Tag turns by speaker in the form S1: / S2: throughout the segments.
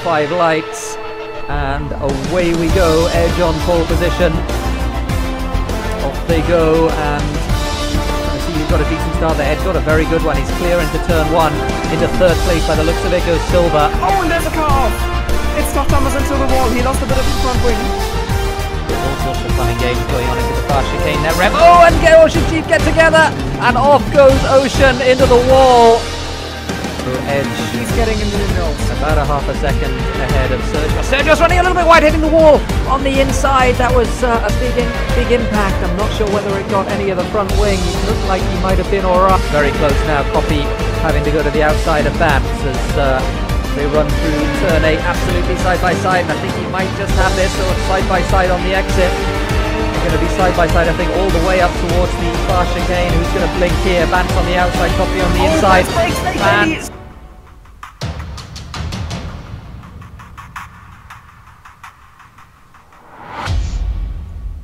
S1: 5 lights. And away we go, Edge on pole position. Off they go, and I see he's got a decent start there. Edge got a very good one. He's clear into turn 1. Into 3rd place by the looks of it goes Silver.
S2: Oh, and there's a car off. It's not Thomas into the wall. He lost a bit of his front wing.
S1: There's all sorts of fun and games going on into the fast chicane there. Rev. Oh, and Ocean Chief get together, and off goes Ocean into the wall. So Edge,
S2: He's getting into the nose.
S1: about a half a second ahead of Sergio. Sergio's running a little bit wide, hitting the wall on the inside. That was a big impact. I'm not sure whether it got any of the front wing. It looked like he might have been alright. Very close now. Copy having to go to the outside of Bams as they run through turn 8 absolutely side by side. And I think he might just have this sort of side by side on the exit. They're going to be side by side, I think, all the way up towards the far chicane. Who's going to blink here? Bams on the outside, Copy on the inside. Bams.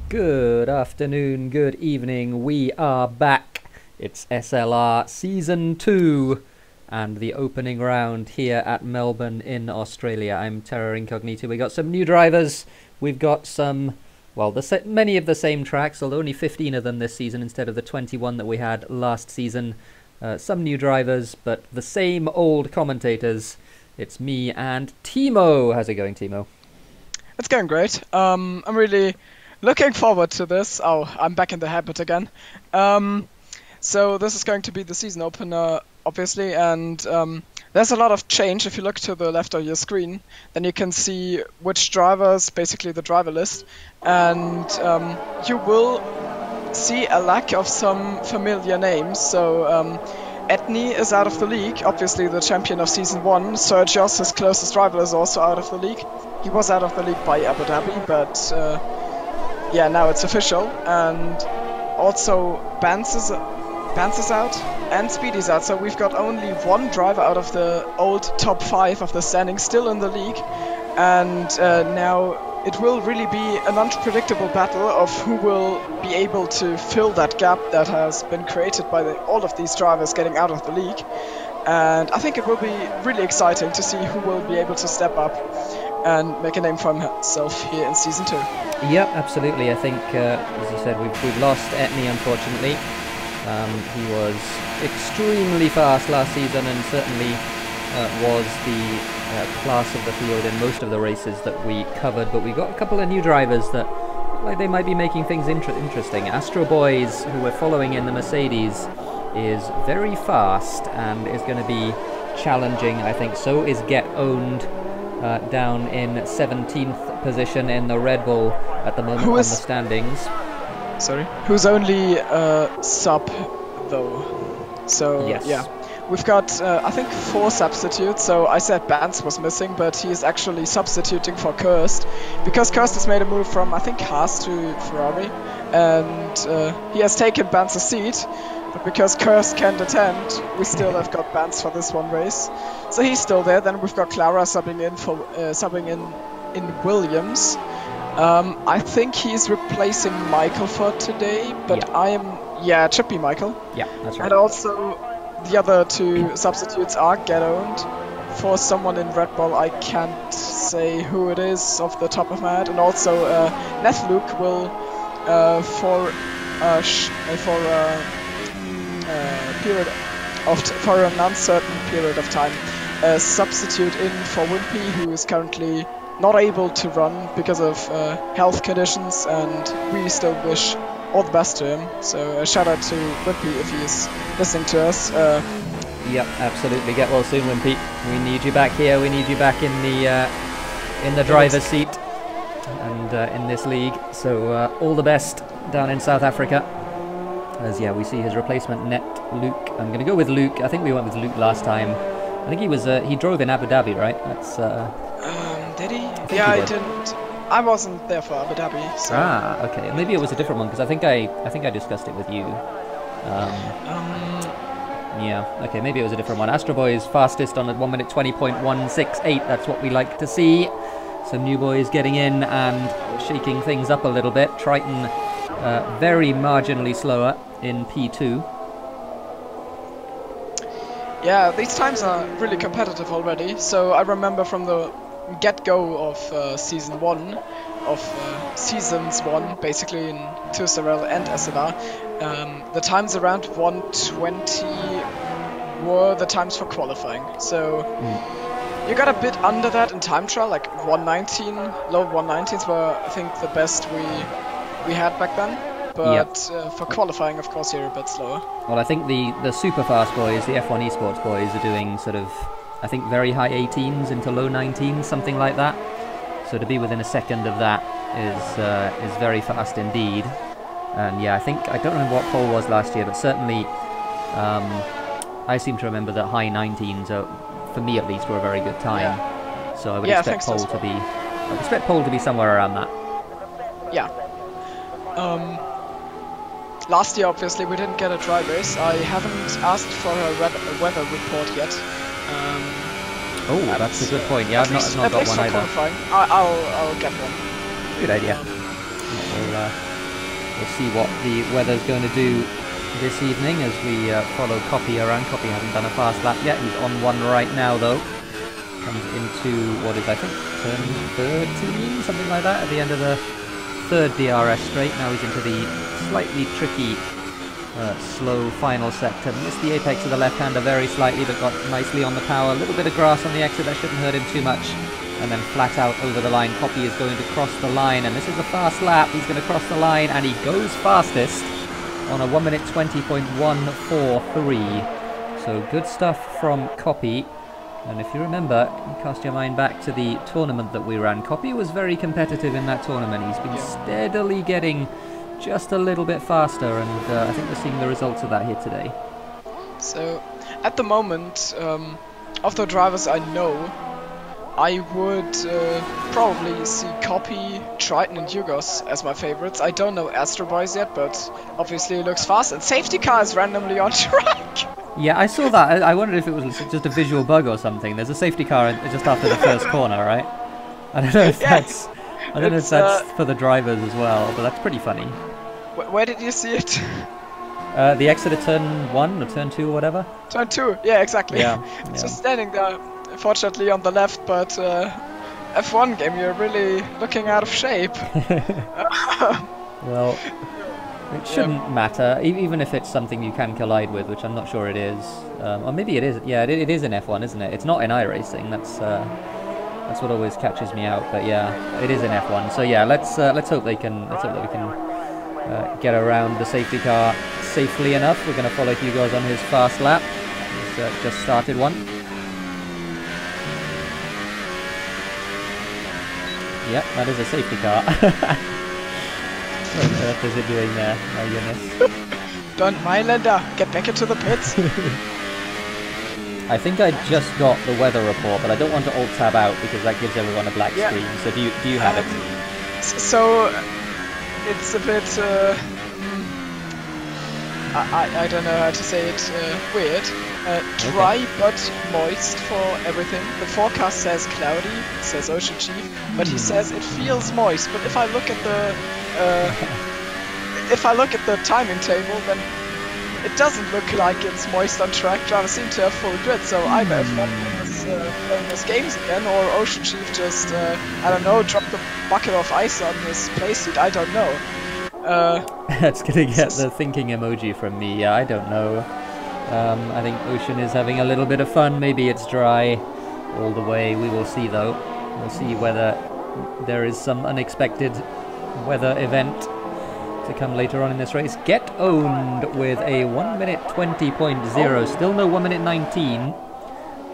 S1: Good afternoon, good evening, we are back. It's SLR Season 2 and the opening round here at Melbourne in Australia. I'm Terror Incognita. We got some new drivers, we've got some, well, many of the same tracks, although only 15 of them this season instead of the 21 that we had last season. Some new drivers, but the same old commentators. It's me and Thimo. How's it going, Thimo?
S2: It's going great. I'm really looking forward to this. Oh, I'm back in the habit again. So this is going to be the season opener, obviously, and there's a lot of change. If you look to the left of your screen, then you can see which drivers, basically the driver list, and you will see a lack of some familiar names. So Etni is out of the league, obviously the champion of Season 1. Sergios, his closest rival, is also out of the league. He was out of the league by Abu Dhabi, but yeah, now it's official. And also Bans is out and Speedy's out, so we've got only one driver out of the old top 5 of the standings still in the league. And now it will really be an unpredictable battle of who will be able to fill that gap that has been created by all of these drivers getting out of the league. And I think it will be really exciting to see who will be able to step up and make a name for himself here in Season 2.
S1: Yep, absolutely. I think, as you said, we've lost Etni, unfortunately. He was extremely fast last season and certainly was the class of the field in most of the races that we covered. But we've got a couple of new drivers that look like they might be making things interesting. Astro Boys, who we're following in the Mercedes, is very fast and is going to be challenging, I think. So is Get Owned, down in 17th position in the Red Bull at the moment on the standings.
S2: Sorry? Who's only sub, though. So,
S1: yes.
S2: Yeah. We've got, I think, 4 substitutes. So I said Bans was missing, but he is actually substituting for Kirst. Because Kirst has made a move from, I think, Haas to Ferrari. And he has taken Bans' seat. But because Kirst can't attend, we still have got Bans for this one race. So he's still there. Then we've got Clara subbing in Williams. I think he's replacing Michael for today, but yeah. It should be Michael.
S1: Yeah, that's right.
S2: And also the other 2 substitutes are Get Owned for someone in Red Bull. I can't say who it is off the top of my head. And also Nethluke will for an uncertain period of time substitute in for Wimpy, who is currently not able to run because of health conditions, and we still wish all the best to him. So a shout out to Wimpy if he is listening to us.
S1: Yep, absolutely. Get well soon, Wimpy. We need you back here. We need you back in the driver's seat and in this league. So all the best down in South Africa. As we see his replacement, Luke. I'm going to go with Luke. I think we went with Luke last time. I think he drove in Abu Dhabi, right? That's.
S2: Did he? Yeah, I didn't. I wasn't there for Abu Dhabi. So.
S1: Ah, okay. Maybe it was a different one because I think I discussed it with you. Yeah. Okay. Maybe it was a different one. Astro Boy is fastest on at 1 minute 20.168. That's what we like to see. Some new boys getting in and shaking things up a little bit. Triton very marginally slower in P2.
S2: Yeah, these times are really competitive already. So I remember from the get-go of seasons one, basically in 2SRL and SLR, the times around 120 were the times for qualifying. So you got a bit under that in time trial, like 119, low 119s were I think the best we had back then. But for qualifying, of course, you're a bit slower.
S1: Well, I think the super fast boys, the F1 esports boys, are doing sort of, I think, very high 18s into low 19s, something like that. So to be within a second of that is very fast indeed. And yeah, I don't remember what pole was last year, but certainly I seem to remember that high 19s, for me at least, were a very good time. Yeah. So I would expect pole to be, I would expect pole to be somewhere around that.
S2: Yeah. Last year, obviously, we didn't get a dry race. I haven't asked for a weather report yet.
S1: That's a good point. Yeah, I've not got one either.
S2: I'll get one.
S1: Good idea. We'll see what the weather's going to do this evening as we follow Copy around. Copy hasn't done a fast lap yet. He's on one right now, though. Comes into what is, I think, turn 13, something like that, at the end of the third DRS straight. Now he's into the slightly tricky slow final sector. Missed the apex of the left-hander very slightly, but got nicely on the power. A little bit of grass on the exit, that shouldn't hurt him too much. And then flat out over the line. Copy is going to cross the line, and this is a fast lap. He's going to cross the line, and he goes fastest on a 1 minute 20.143. So good stuff from Copy. And if you remember, cast your mind back to the tournament that we ran. Copy was very competitive in that tournament. He's been steadily getting just a little bit faster, and I think we're seeing the results of that here today.
S2: So, at the moment, of the drivers I know, I would probably see Copy, Triton and Yugos as my favorites. I don't know Astro Boys yet, but obviously he looks fast, and Safety Car is randomly on track.
S1: Yeah, I saw that. I wondered if it was just a visual bug or something. There's a safety car just after the first corner, right? I don't know if that's for the drivers as well, but that's pretty funny.
S2: Where did you see it?
S1: The exit of turn 1 or turn 2 or whatever.
S2: Turn 2, yeah, exactly.
S1: Yeah.
S2: Just standing there, unfortunately on the left, but F1 game, you're really looking out of shape.
S1: Well, it shouldn't matter, even if it's something you can collide with, which I'm not sure it is. Or maybe it is. Yeah, it is in F1, isn't it? It's not in iRacing. That's what always catches me out. But yeah, it is in F1. So yeah, let's hope we can get around the safety car safely enough. We're going to follow Hugo's on his fast lap. He's just started one. Yep, that is a safety car. What on earth is it doing there? My goodness.
S2: Don't Mailänder, get back into the pits.
S1: I think I just got the weather report, but I don't want to alt-tab out because that gives everyone a black screen. So do you have it?
S2: So it's a bit I don't know how to say it, weird. Dry but moist for everything. The forecast says cloudy, it says Ocean Chief, but he says it feels moist. But if I look at the timing table, then it doesn't look like it's moist on track. Drivers seem to have full grid, so either F1 is playing his games again, or Ocean Chief just I don't know, dropped a bucket of ice on his playseat. I don't know.
S1: That's gonna get the thinking emoji from me. Yeah, I don't know. I think Ocean is having a little bit of fun. Maybe it's dry all the way. We will see, though. We'll see whether there is some unexpected weather event to come later on in this race. Get owned with a 1 minute 20.0. Still no 1 minute 19.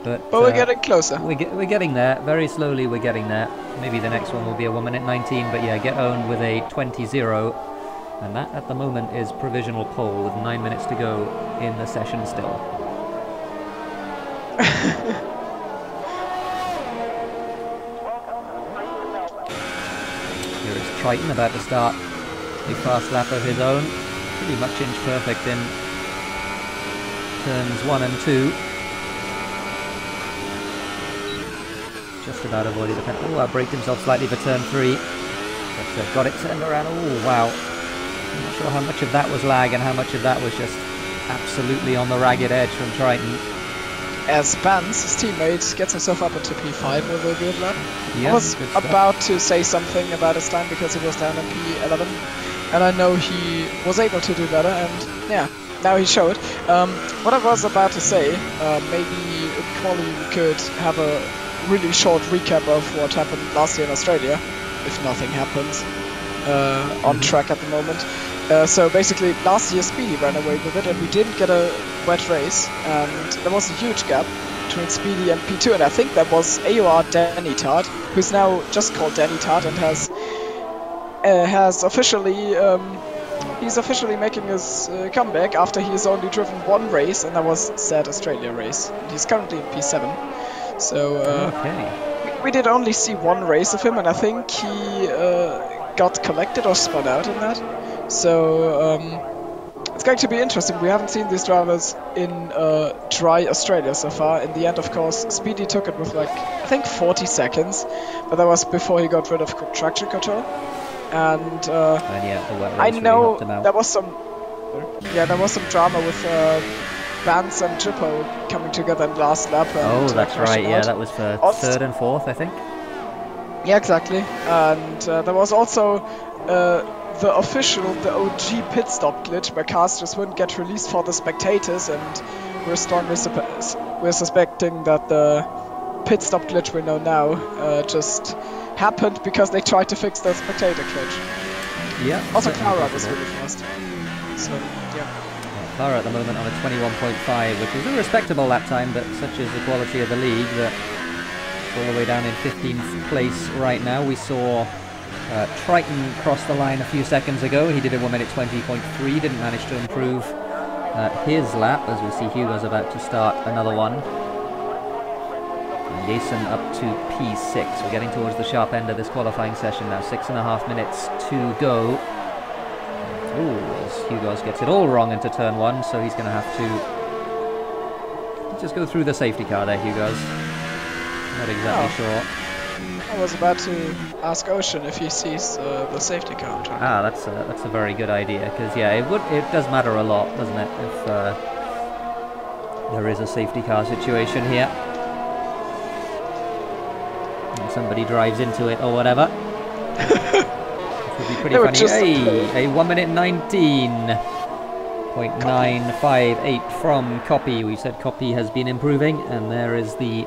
S1: But
S2: we're getting closer.
S1: We're getting there. Very slowly we're getting there. Maybe the next one will be a 1 minute 19. But yeah, get owned with a 20.0. And that, at the moment, is provisional pole with 9 minutes to go in the session still. Here is Triton about to start a fast lap of his own. Pretty much inch perfect in turns 1 and 2. Just about avoided the penalty. Oh, braked himself slightly for turn 3. But got it turned around. Oh, wow. I'm not sure how much of that was lag and how much of that was just absolutely on the ragged edge from Triton.
S2: as Vance, his teammate, gets himself up into P5 with a good lap.
S1: Yeah,
S2: I was about to say something about his time because he was down in P11, and I know he was able to do better, and yeah, now he showed. What I was about to say, maybe Quali could have a really short recap of what happened last year in Australia, if nothing happens on track at the moment. So basically, last year Speedy ran away with it, and we didn't get a wet race, and there was a huge gap between Speedy and P2, and I think that was AOR Danny Tart, who's now just called Danny Tart, and has officially he's officially making his comeback after he's only driven one race, and that was said Australia race. And he's currently in P7, so we did only see one race of him, and I think he got collected or spun out in that. So it's going to be interesting. We haven't seen these drivers in dry Australia so far. In the end, of course, Speedy took it with like, I think 40 seconds, but that was before he got rid of traction control. And
S1: yeah, the wet race
S2: I know
S1: really
S2: there was some drama with Vance and Jippo coming together in the last lap. And
S1: that's right. Yeah, that was for third and fourth, I think.
S2: Yeah, exactly. And there was also the OG pit stop glitch where cars just wouldn't get released for the spectators, and we're suspecting that the pit stop glitch we know now just happened because they tried to fix the spectator glitch.
S1: Yeah.
S2: Also, Clara was really fast. So, yeah.
S1: Clara at the moment on a 21.5, which is a respectable lap time, but such is the quality of the league that it's all the way down in 15th place right now. We saw Triton crossed the line a few seconds ago. He did a 1 minute 20.3, didn't manage to improve his lap, as we see Hugo's about to start another one. And Jason up to P6. We're getting towards the sharp end of this qualifying session now. 6.5 minutes to go. Ooh, as Hugo's gets it all wrong into turn 1, so he's going to have to just go through the safety car there, Hugo's. Not exactly sure.
S2: I was about to ask Ocean if he sees the safety car on track.
S1: That's a very good idea, because yeah, it does matter a lot, doesn't it, if there is a safety car situation here and somebody drives into it or whatever. Which would be pretty funny. Hey, a 1 minute 19.958 from Copy. We said Copy has been improving, and there is the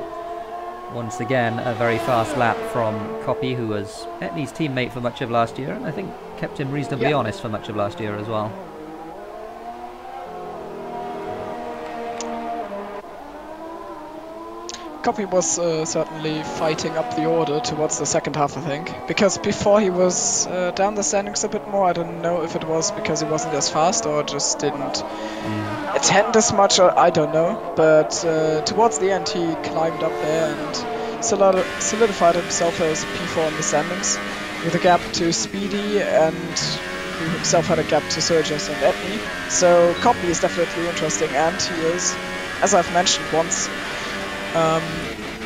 S1: once again a very fast lap from Copy, who was Etney's teammate for much of last year, and I think kept him reasonably honest for much of last year as well.
S2: Copy was certainly fighting up the order towards the second half, I think, because before he was down the standings a bit more. I don't know if it was because he wasn't as fast or just didn't attend as much, or I don't know, but towards the end he climbed up there and solidified himself as P4 in the standings with a gap to Speedy, and who himself had a gap to Surges and Etney. So Copy is definitely interesting, and he is, as I've mentioned once,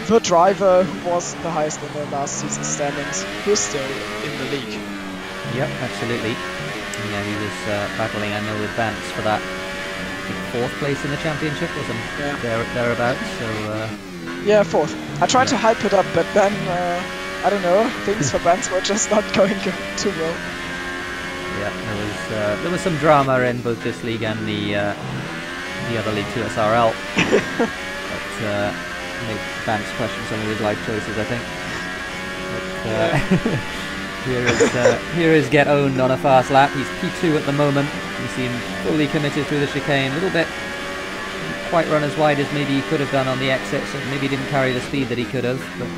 S2: the driver who was the highest in the last season's standings, who's still in the league.
S1: Yep, absolutely. Yeah, he was battling, I know, with Vance for that, I think, 4th place in the championship, wasn't thereabouts. So
S2: yeah, 4th. I tried to hype it up, but then I don't know, things for Vance were just not going too well.
S1: Yeah, there was some drama in both this league and the other league, 2SRL. But made Vance question some of his life choices, I think. But, here is Get Owned on a fast lap. He's P2 at the moment. You see him fully committed through the chicane. A little bit, didn't quite run as wide as maybe he could have done on the exit, so maybe didn't carry the speed that he could have, but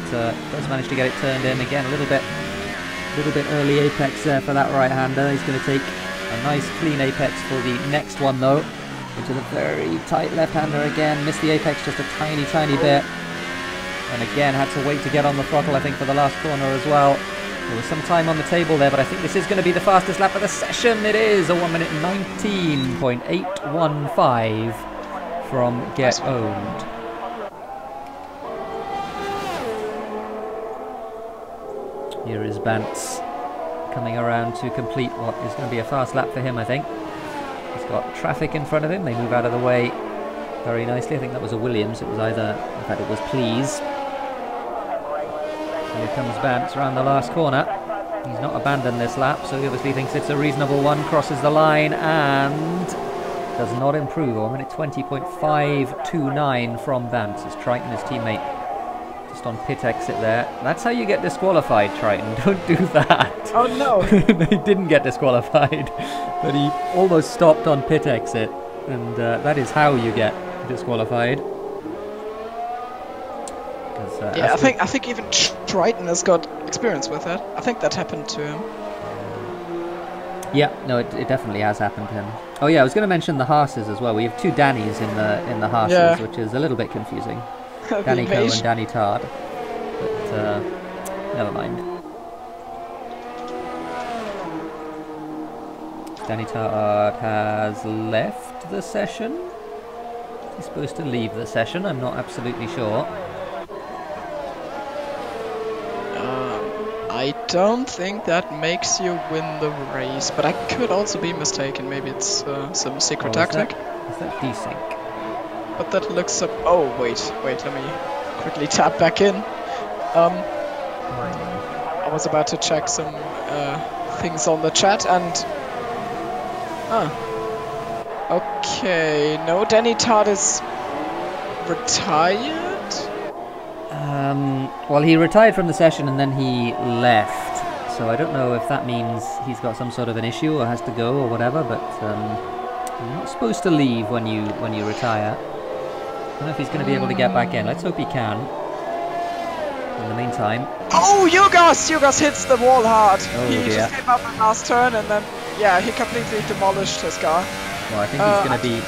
S1: does manage to get it turned in. Again, a little bit early apex there for that right-hander. He's going to take a nice clean apex for the next one though, into the very tight left-hander again. Missed the apex just a tiny bit, and again had to wait to get on the throttle, I think, for the last corner as well. There was some time on the table there, but I think this is going to be the fastest lap of the session. It is a 1 minute 19.815 from Get Owned. Here is Vance coming around to complete what is going to be a fast lap for him, I think. He's got traffic in front of him. They move out of the way. very nicely. I think that was a Williams. It was either, in fact, it was Please. Here comes Vance around the last corner. He's not abandoned this lap, so he obviously thinks it's a reasonable one. Crosses the line and does not improve. 1 minute 20.529 from Vance as Triton, his teammate, just on pit exit there. That's how you get disqualified, Triton. Don't do that.
S2: Oh no!
S1: He didn't get disqualified, but he almost stopped on pit exit, and that is how you get disqualified.
S2: Yeah, I think even Triton has got experience with that. I think that happened to him.
S1: Yeah, no, it definitely has happened to him. Oh yeah, I was going to mention the Haas's as well. We have 2 Dannys in the Haas's,
S2: yeah.
S1: which is a little bit confusing. Danny Coe and Danny Tard. But never mind. Danny Tard has left the session. He's supposed to leave the session, I'm not absolutely sure.
S2: I don't think that makes you win the race, but I could also be mistaken. Maybe it's some secret tactic.
S1: Is that desync?
S2: But that looks up. Oh wait, let me quickly tap back in. I was about to check some things on the chat and. Okay, no, Danny Tard is retired.
S1: Well, he retired from the session and then he left. So I don't know if that means he's got some sort of an issue or has to go or whatever. But you're not supposed to leave when you retire. I don't know if he's going to be able to get back in. Let's hope he can. In the meantime.
S2: Oh, Yugos hits the wall hard.
S1: Oh,
S2: he
S1: dear.
S2: just came up in last turn and then yeah, he completely demolished his car.
S1: Well, I think he's going to be.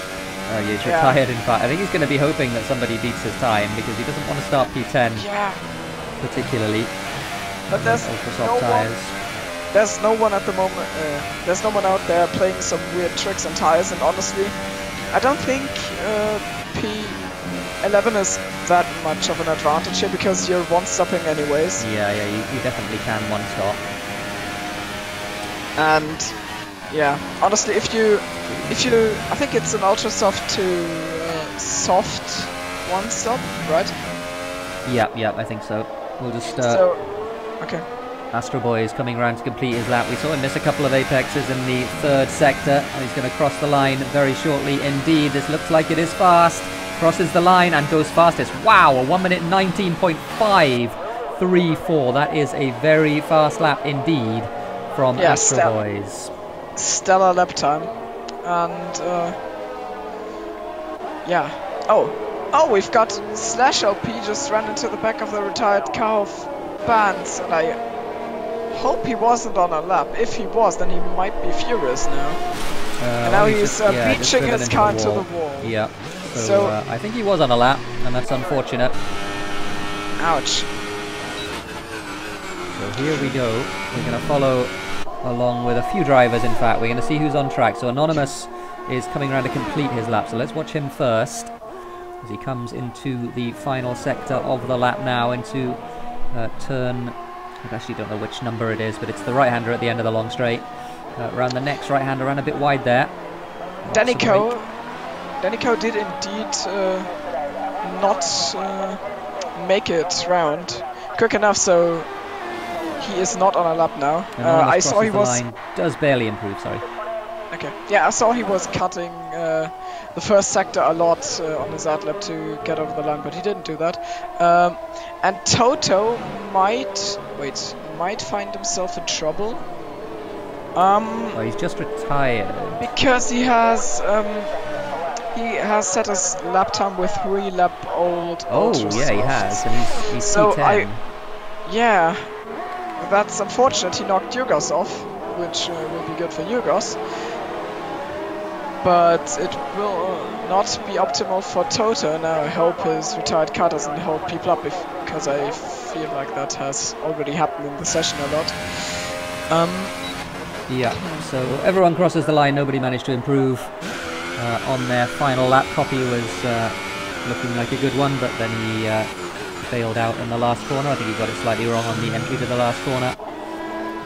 S1: Oh, yeah, he's retired in fact. I think he's going to be hoping that somebody beats his time because he doesn't want to start P10.
S2: Yeah.
S1: Particularly.
S2: But there's no
S1: tires.
S2: There's no one at the moment. There's no one out there playing some weird tricks on tires, and honestly, I don't think P11 is that much of an advantage here because you're one-stopping anyways.
S1: Yeah, you definitely can one-stop.
S2: And yeah, honestly, if you, I think it's an ultra soft to soft one-stop, right?
S1: Yep, I think so. We'll just
S2: okay.
S1: Astro Boy is coming around to complete his lap. We saw him miss a couple of apexes in the 3rd sector, and he's going to cross the line very shortly indeed. This looks like it is fast. Crosses the line and goes fastest. Wow, a 1 minute 19.534. That is a very fast lap indeed from Astro Boys.
S2: Stellar lap time. And yeah. Oh, we've got Slash LP just ran into the back of the retired car of Vance, and I hope he wasn't on a lap. If he was, then he might be furious now. And now he's beaching his car into the wall.
S1: Yeah. So I think he was on a lap, and that's unfortunate.
S2: Ouch.
S1: So here we go. We're going to follow along with a few drivers, in fact. We're going to see who's on track. So Anonymous is coming around to complete his lap. So let's watch him first as he comes into the final sector of the lap now, into turn, I actually don't know which number it is, but it's the right-hander at the end of the long straight. Around the next right-hander, ran a bit wide there.
S2: Danny Coe did indeed not make it round quick enough, so he is not on a lap now. I saw he was...
S1: line. Does barely improve, sorry.
S2: Okay. Yeah, I saw he was cutting the first sector a lot on his ad lap to get over the line, but he didn't do that. And Toto might find himself in trouble.
S1: Well, he's just retired.
S2: Because he has set his lap time with 3 lap old.
S1: Oh, yeah, he has, and he's
S2: so
S1: P10.
S2: Yeah, that's unfortunate. He knocked Yugos off, which will be good for Yugos. But it will not be optimal for Toto. Now I hope his retired car doesn't hold people up, because I feel like that has already happened in the session a lot.
S1: Yeah, so everyone crosses the line, nobody managed to improve on their final lap. Copy was looking like a good one, but then he failed out in the last corner. I think he got it slightly wrong on the entry to the last corner.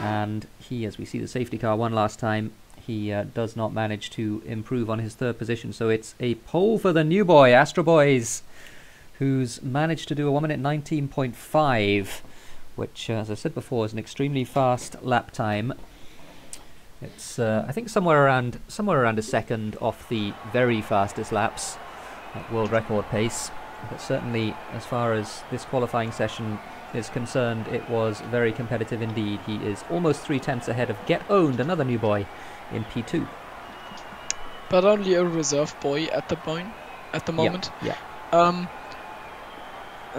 S1: and he, as we see the safety car one last time, he does not manage to improve on his third position. So it's a pole for the new boy, Astro Boys, who's managed to do a 1 minute 19.5, which, as I said before, is an extremely fast lap time. It's I think somewhere around a second off the very fastest laps at world record pace. But certainly, as far as this qualifying session is concerned, it was very competitive indeed. He is almost 3/10 ahead of Get Owned, another new boy, in P2.
S2: But only a reserve boy at the moment.
S1: Yeah.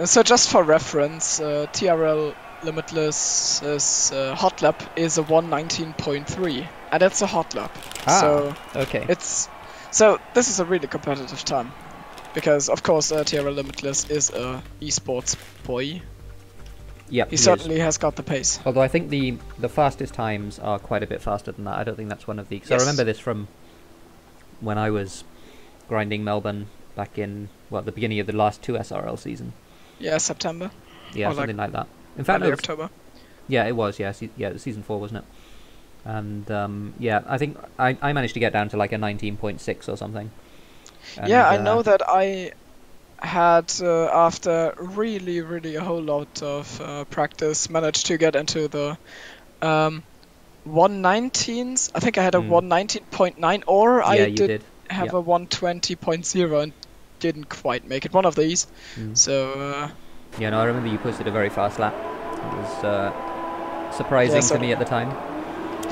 S2: So just for reference, TRL Limitless's hot lap is a 1:19.3, and it's a hot lap. So
S1: okay.
S2: this is a really competitive time, because of course TRL Limitless is a esports boy.
S1: Yeah,
S2: he certainly has got the pace.
S1: Although I think the fastest times are quite a bit faster than that. I don't think that's one of the... Because I remember this from when I was grinding Melbourne back in, well, the beginning of the last 2 SRL season.
S2: Yeah, September.
S1: Yeah, something like that. In fact, it was
S2: October.
S1: Yeah, it was. Yeah, it was season 4, wasn't it? And yeah, I think I managed to get down to like a 19.6 or something. And,
S2: yeah, I know that I had, after really a whole lot of practice, managed to get into the 119s. I think I had a 119.9, or I did have a 120.0 and didn't quite make it. One of these. So
S1: yeah, no, I remember you posted a very fast lap. It was surprising to me at the time.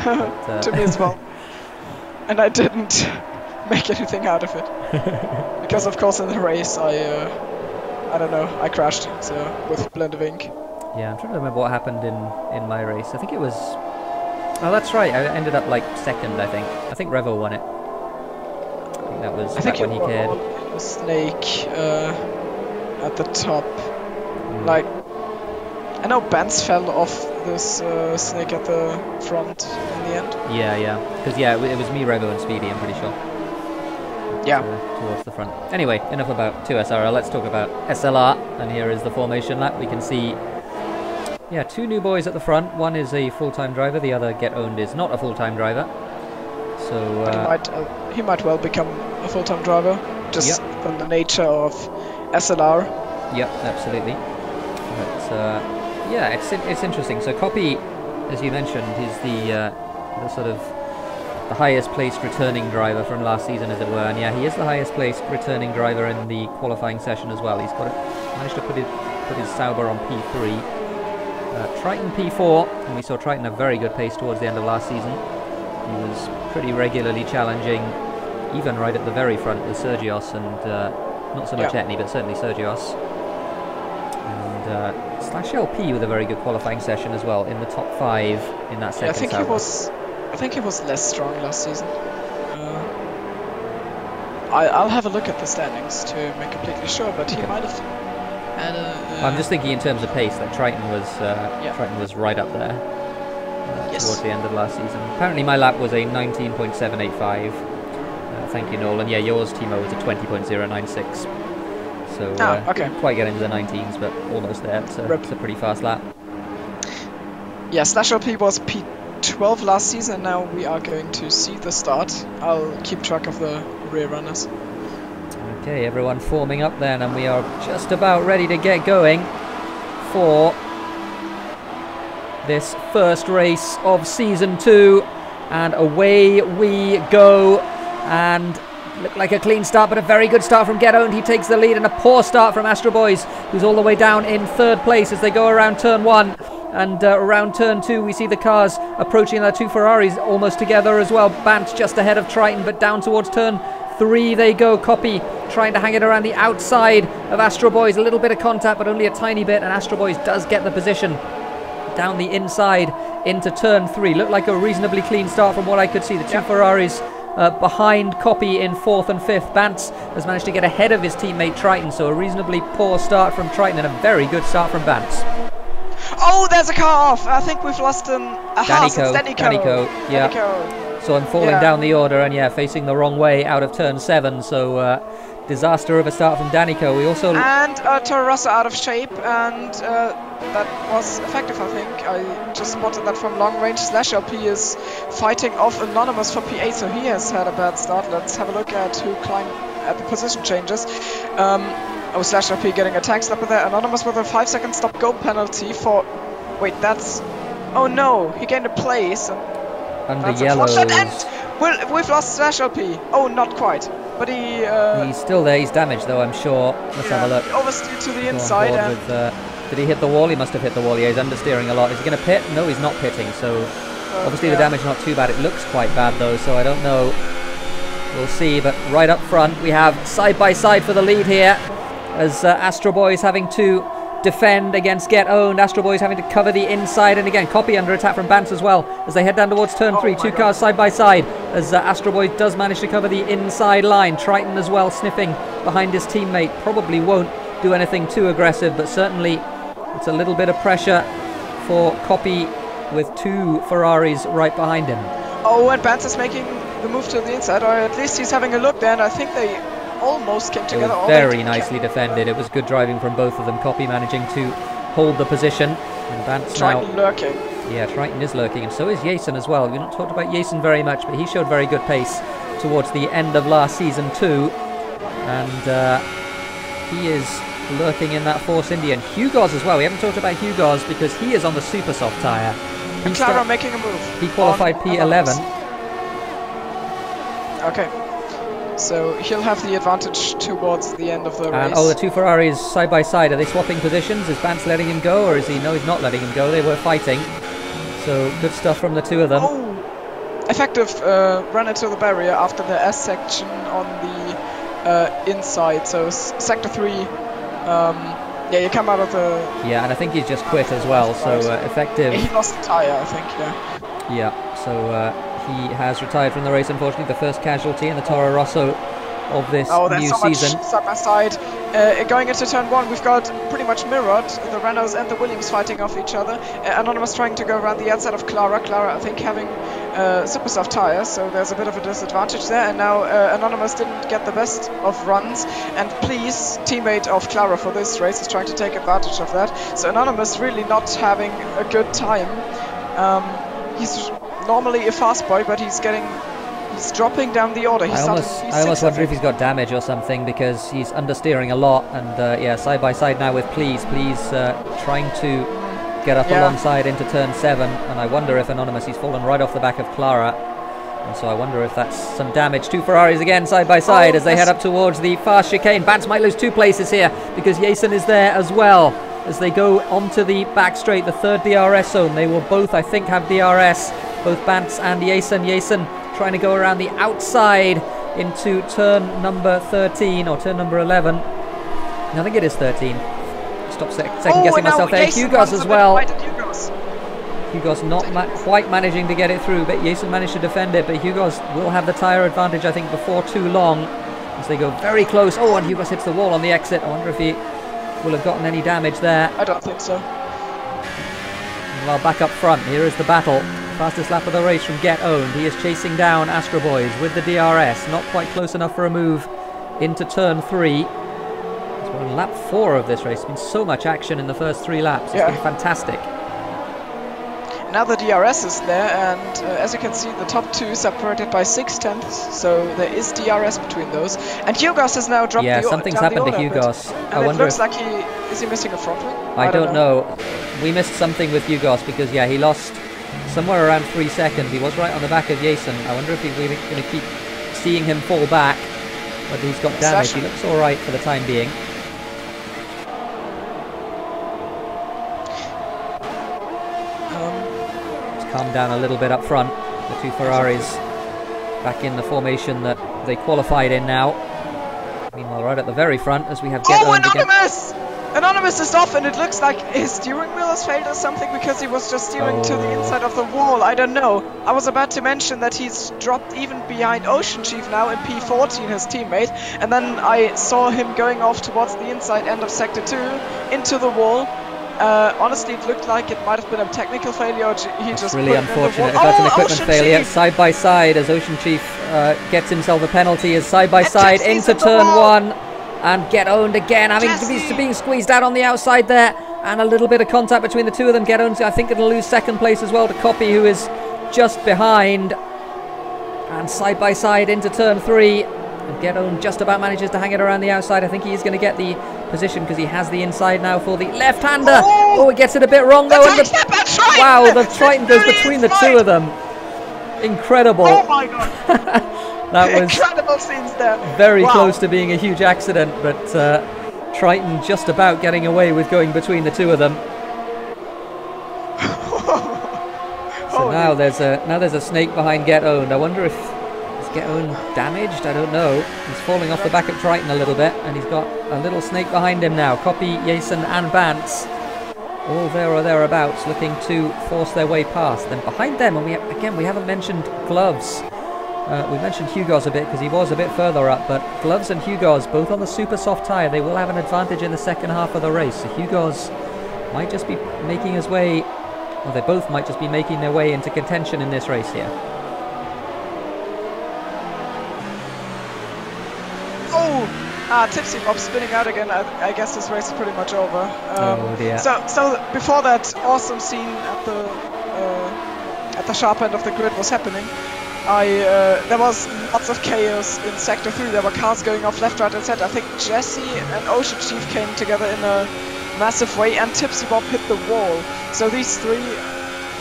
S1: But,
S2: to me as well. And I didn't make anything out of it. Because of course in the race I don't know, I crashed, so with blend of ink.
S1: Yeah, I'm trying to remember what happened in my race. I think it was... Oh, that's right, I ended up like second, I think. I think Revo won it. I think that was back when he cared.
S2: A snake at the top. Like, I know Benz fell off this snake at the front in the end.
S1: Yeah. Because it was me, Revo, and Speedy, I'm pretty sure.
S2: Yeah.
S1: Towards the front. Anyway, enough about 2 SRL. Let's talk about SLR. And here is the formation lap. We can see, 2 new boys at the front. One is a full-time driver. The other, Get Owned, is not a full-time driver. So
S2: he might well become a full-time driver, just from the nature of SLR.
S1: Yep, absolutely. But it's interesting. So Copy, as you mentioned, is the sort of the highest placed returning driver from last season, as it were. And he is the highest placed returning driver in the qualifying session as well. He's managed to put his Sauber on P3. Triton P4, and we saw Triton a very good pace towards the end of last season. He was pretty regularly challenging, even right at the very front with Sergios, and not so much Etney, but certainly Sergios. And Slash LP with a very good qualifying session as well, in the top 5 in that second Sauber.
S2: I think he was less strong last season. I'll have a look at the standings to make completely sure, but he might have had a...
S1: I'm just thinking in terms of pace that Triton was right up there towards the end of last season. Apparently my lap was a 19.785. Thank you, Noel. And yours, Thimo, was a 20.096. So didn't quite get into the 19s, but almost there. It's a pretty fast lap.
S2: Yeah, Slash LP was P12 last season, and now we are going to see the start. I'll keep track of the rear runners.
S1: Okay, everyone forming up then, and we are just about ready to get going for this first race of Season 2. And away we go, and looked like a clean start, but a very good start from Get Owned. He takes the lead, and a poor start from Astro Boys, who's all the way down in 3rd place as they go around turn 1. And around turn 2 we see the cars approaching the 2 Ferraris almost together as well. Bant just ahead of Triton, but down towards turn 3 they go. Copy trying to hang it around the outside of Astro Boys. A little bit of contact, but only a tiny bit, and Astro Boys does get the position down the inside into turn 3. Looked like a reasonably clean start from what I could see. The 2 Ferraris behind Copy in 4th and 5th. Bantz has managed to get ahead of his teammate Triton, so a reasonably poor start from Triton and a very good start from Bantz.
S2: Oh, there's a car off. I think we've lost Danico.
S1: Yeah. So I'm falling down the order and facing the wrong way out of turn 7. So disaster of a start from Danico. We also...
S2: And Toro Rosso out of shape, and that was effective, I think. I just spotted that from long range. SLR is fighting off Anonymous for P8, so he has had a bad start. Let's have a look at who climbed at the position changes. Oh, SLR getting a tank stopper there. Anonymous with a 5-second stop go penalty for... Wait, that's... Oh no, he gained a place.
S1: Under yellows.
S2: And we've lost SLR. Oh, not quite. But
S1: he's still there, he's damaged though, I'm sure. Let's have a look.
S2: Oversteered to the inside. And
S1: with, did he hit the wall? He must have hit the wall. Yeah, he's understeering a lot. Is he going to pit? No, he's not pitting, so obviously the damage not too bad. It looks quite bad though, so I don't know. We'll see, but right up front we have side by side for the lead here, as Astro Boy's having to defend against Get Owned. Astro Boy's having to cover the inside, and again Copy under attack from Bance as well as they head down towards turn 3. Two cars side by side as Astro Boy does manage to cover the inside line. Triton as well sniffing behind his teammate. Probably won't do anything too aggressive, but certainly it's a little bit of pressure for Copy with 2 Ferraris right behind him.
S2: Oh, and Bance is making the move to the inside, or at least he's having a look there, and I think they almost came together.
S1: It was very nicely defended. It was good driving from both of them. Copy managing to hold the position, and Bance
S2: Triton
S1: now
S2: lurking.
S1: Yeah, Triton is lurking, and so is Jason as well. We've not talked about Jason very much, but he showed very good pace towards the end of last season too, and he is lurking in that Force India. And Hugo's as well. We haven't talked about Hugo's because he is on the super soft tyre.
S2: Clara making a move.
S1: He qualified P11.
S2: Okay. So he'll have the advantage towards the end of the race.
S1: Oh, the 2 Ferraris side by side. Are they swapping positions? Is Bance letting him go, or is he? No, he's not letting him go. They were fighting. So good stuff from the 2 of them.
S2: Oh, effective run into the barrier after the S section on the inside. So sector 3. Yeah, you come out of the...
S1: Yeah, and I think he's just quit as well. So effective.
S2: He lost the tyre, I think. Yeah.
S1: Yeah. So. He has retired from the race, unfortunately, the first casualty in the Toro Rosso of this new season.
S2: Side by side. Going into turn 1, we've got pretty much mirrored the Renaults and the Williams fighting off each other. Anonymous trying to go around the outside of Clara. Clara, I think, having super soft tyres, so there's a bit of a disadvantage there. And now Anonymous didn't get the best of runs. And please, teammate of Clara for this race is trying to take advantage of that. So Anonymous really not having a good time. He's normally a fast boy, but he's dropping down the order.
S1: I almost wonder if he's got damage or something, because he's understeering a lot, and yeah, side by side now with Please trying to get up alongside into turn 7, and I wonder if Anonymous, he's fallen right off the back of Clara, and so I wonder if that's some damage. 2 Ferraris again side by side as they head up towards the fast chicane. Bance might lose 2 places here because Jason is there as well as they go onto the back straight, the 3rd DRS zone. They will both, I think, have DRS. Both Bance and Jason. Jason trying to go around the outside into turn number 13 or turn number 11. I think it is 13. Stop second guessing myself there. Hugo's as well. Hugo's not quite managing to get it through, but Jason managed to defend it. But Hugo's will have the tyre advantage, I think, before too long as they go very close. Oh, and Hugo's hits the wall on the exit. I wonder if he will have gotten any damage there.
S2: I don't think so.
S1: Well, back up front, here is the battle. Fastest lap of the race from Get Owned. He is chasing down Astro Boys with the DRS. Not quite close enough for a move into turn 3. It's on lap 4 of this race. There's been so much action in the first 3 laps. It's been fantastic.
S2: Now the DRS is there, and as you can see, the top 2 separated by 6/10, so there is DRS between those. And Hugos has now dropped
S1: something's happened to Hugos.
S2: I wonder if is he missing a front wing?
S1: I don't know. We missed something with Hugos because, yeah, he lost somewhere around 3 seconds. He was right on the back of Jason. I wonder if we're going to keep seeing him fall back, whether he's got damage. He looks all right for the time being. Calm down a little bit up front. The 2 Ferraris back in the formation that they qualified in now. Meanwhile, right at the very front, as we have Get Owned
S2: Anonymous! Anonymous is off, and it looks like his steering wheel has failed or something, because he was just steering to the inside of the wall. I don't know. I was about to mention that he's dropped even behind Ocean Chief now in P14, his teammate, and then I saw him going off towards the inside end of Sector 2 into the wall. Honestly, it looked like it might have been a technical failure. He
S1: That's
S2: just
S1: really
S2: put it in the
S1: unfortunate.
S2: wall.
S1: If that's an equipment
S2: Ocean
S1: failure,
S2: Chief!
S1: side by side as Ocean Chief gets himself a penalty, as side by side
S2: Tipsy's
S1: into
S2: in the
S1: turn
S2: wall.
S1: 1 and get owned again, having to be
S2: Jesse.
S1: being squeezed out on the outside there, and a little bit of contact between the two of them. Get owned, I think it'll lose second place as well to Copy, who is just behind, and side by side into turn 3. And Get owned just about manages to hang it around the outside. I think he is going to get the position because he has the inside now for the left-hander. Oh, he gets it a bit wrong though. And wow, the Triton goes between the two of them. Incredible.
S2: Oh my god.
S1: That was
S2: incredible scenes there.
S1: very close to being a huge accident, but Triton just about getting away with going between the two of them. So now there's a snake behind Get Owned. I wonder if Get Owned damaged? I don't know. He's falling off the back of Triton a little bit, and he's got a little snake behind him now. Copy, Jason and Bantz all there or thereabouts, looking to force their way past. Then behind them, and we haven't mentioned Gloves. We mentioned Hugo's a bit because he was a bit further up, but Gloves and Hugo's both on the super soft tyre. They will have an advantage in the second half of the race. So Hugo's might just be making his way, or they both might just be making their way into contention in this race here.
S2: Tipsy Bob spinning out again. I guess this race is pretty much over.
S1: Oh dear.
S2: So before that awesome scene at the sharp end of the grid was happening, there was lots of chaos in Sector 3. There were cars going off left, right, and center. I think Jesse and Ocean Chief came together in a massive way, and Tipsy Bob hit the wall. So these three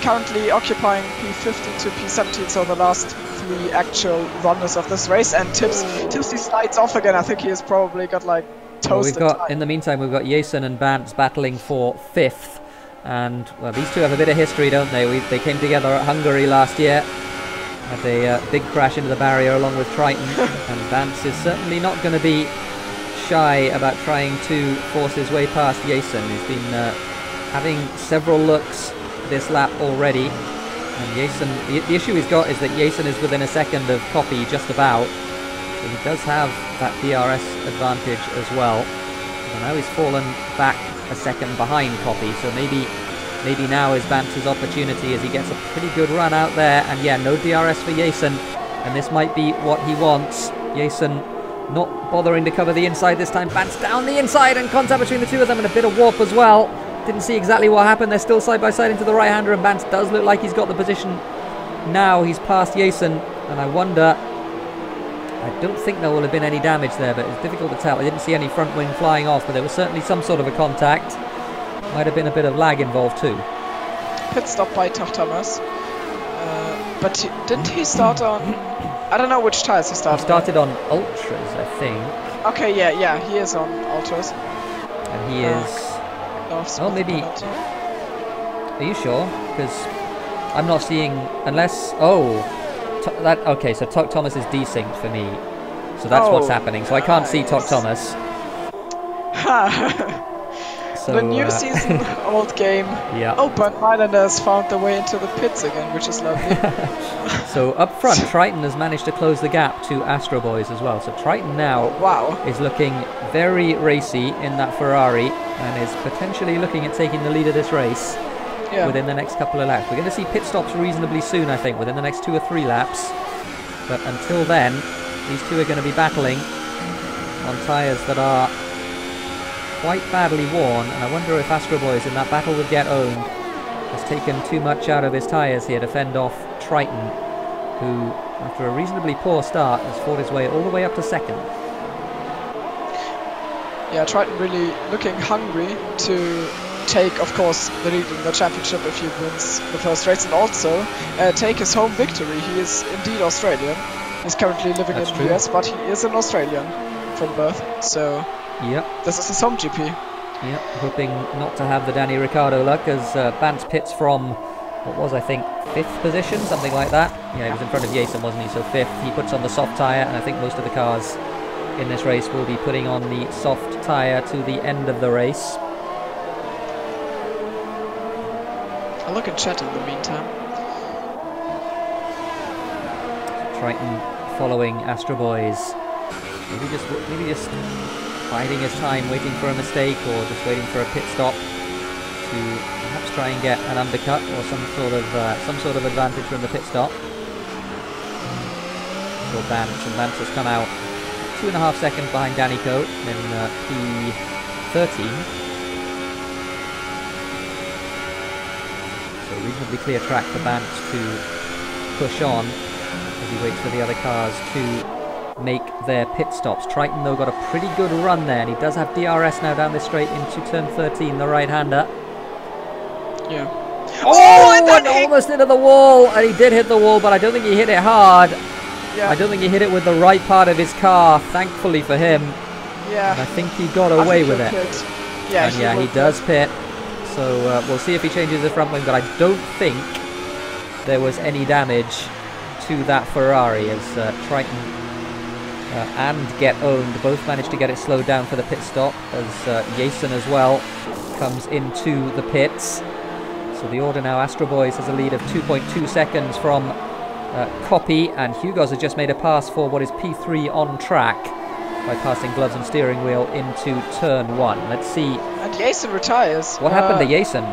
S2: currently occupying P15 to P17, so the last 3 actual runners of this race, and Tipsy slides off again. I think he has probably got like toasted.
S1: Well, in the meantime, we've got Jason and Bantz battling for 5th, and well, these two have a bit of history, don't they? They came together at Hungary last year, had a big crash into the barrier along with Triton, and Bantz is certainly not going to be shy about trying to force his way past Jason. He's been having several looks this lap already. And Jason, the issue he's got is that Jason is within a second of Copy, just about. So he does have that DRS advantage as well. So now he's fallen back a second behind Copy. So maybe now is Bantz's opportunity as he gets a pretty good run out there. And yeah, no DRS for Jason. And this might be what he wants. Jason not bothering to cover the inside this time. Bantz down the inside, and contact between the two of them, and a bit of warp as well. Didn't see exactly what happened. They're still side by side into the right-hander, and Bantz does look like he's got the position now. He's past Jason, and I wonder... I don't think there will have been any damage there, but it's difficult to tell. I didn't see any front wing flying off, but there was certainly some sort of a contact. Might have been a bit of lag involved too.
S2: Pit stop by Thomas. But didn't he start on... I don't know which tyres he started.
S1: He started on Ultras, I think.
S2: Okay, yeah, he is on Ultras.
S1: And he is... Oh, maybe... Are you sure? Because I'm not seeing... Unless... Oh! Okay, so Tok Thomas is desynced for me. So that's what's happening. So I can't see Tok Thomas. So,
S2: the new season, old game.
S1: Yeah.
S2: Oh, but Islanders found their way into the pits again, which is lovely.
S1: So up front, Triton has managed to close the gap to Astro Boys as well. So Triton now is looking very racy in that Ferrari, and is potentially looking at taking the lead of this race within the next couple of laps. We're going to see pit stops reasonably soon, I think, within the next 2 or 3 laps. But until then, these two are going to be battling on tyres that are quite badly worn, and I wonder if Astro Boys in that battle with Get Owned has taken too much out of his tyres here to fend off Triton, who, after a reasonably poor start, has fought his way all the way up to 2nd. Yeah,
S2: Triton really looking hungry to take, of course, the lead in the championship if he wins the first race, and also take his home victory. He is indeed Australian. He's currently living in the US, but he is an Australian from birth, so this is his home GP.
S1: Yep, hoping not to have the Danny Ricciardo luck as Bantz pits from, what was, I think, 5th position, something like that. Yeah, he was in front of Jason, wasn't he? So 5th, he puts on the soft tyre, and I think most of the cars in this race will be putting on the soft tyre to the end of the race.
S2: I'll look at chat in the meantime.
S1: Triton following Astro Boys. Maybe just biding his time, waiting for a mistake, or just waiting for a pit stop. to perhaps try and get an undercut or some sort of advantage from the pit stop. So Bance, and Bance has come out 2.5 seconds behind Danico in P13. So reasonably clear track for Bance to push on as he waits for the other cars to make their pit stops. Triton, though, got a pretty good run there, and he does have DRS now down this straight into turn 13, the right-hander.
S2: Yeah.
S1: And almost into the wall, and he did hit the wall, but I don't think he hit it hard.
S2: Yeah.
S1: I don't think he hit it with the right part of his car, thankfully for him.
S2: Yeah.
S1: And I think he got away with it.
S2: Yeah,
S1: and yeah, he does pit. So we'll see if he changes the front wing, but I don't think there was any damage to that Ferrari as Triton and Get Owned both managed to get it slowed down for the pit stop, as Jason as well comes into the pits. So the order now, Astro Boys has a lead of 2.2 seconds from Copy, and Hugos has just made a pass for what is P3 on track by passing gloves and steering wheel into turn 1. Let's see.
S2: And Jason retires.
S1: What happened to Jason?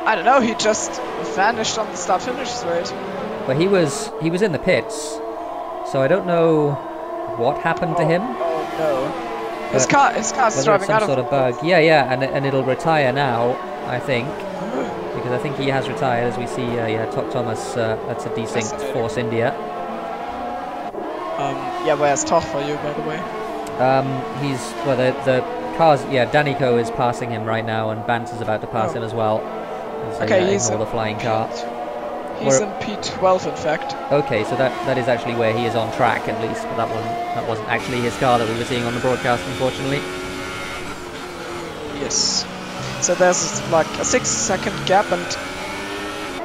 S2: I don't know, he just vanished on the start-finish straight.
S1: Well, he was in the pits, so I don't know what happened to him.
S2: Oh no. His car's driving out of
S1: some sort of bug. Yeah, and it'll retire now, I think. Because I think he has retired, as we see, Top Thomas, that's a desynced Force India.
S2: Yeah, where's Toch for you, by the way?
S1: The cars, Danico is passing him right now, and Bance is about to pass him as well. So,
S2: okay, he's
S1: ignore the flying car.
S2: He's in P12, in fact.
S1: Okay, so that is actually where he is on track, at least, but that wasn't actually his car that we were seeing on the broadcast, unfortunately.
S2: Yes. So there's like a 6-second gap, and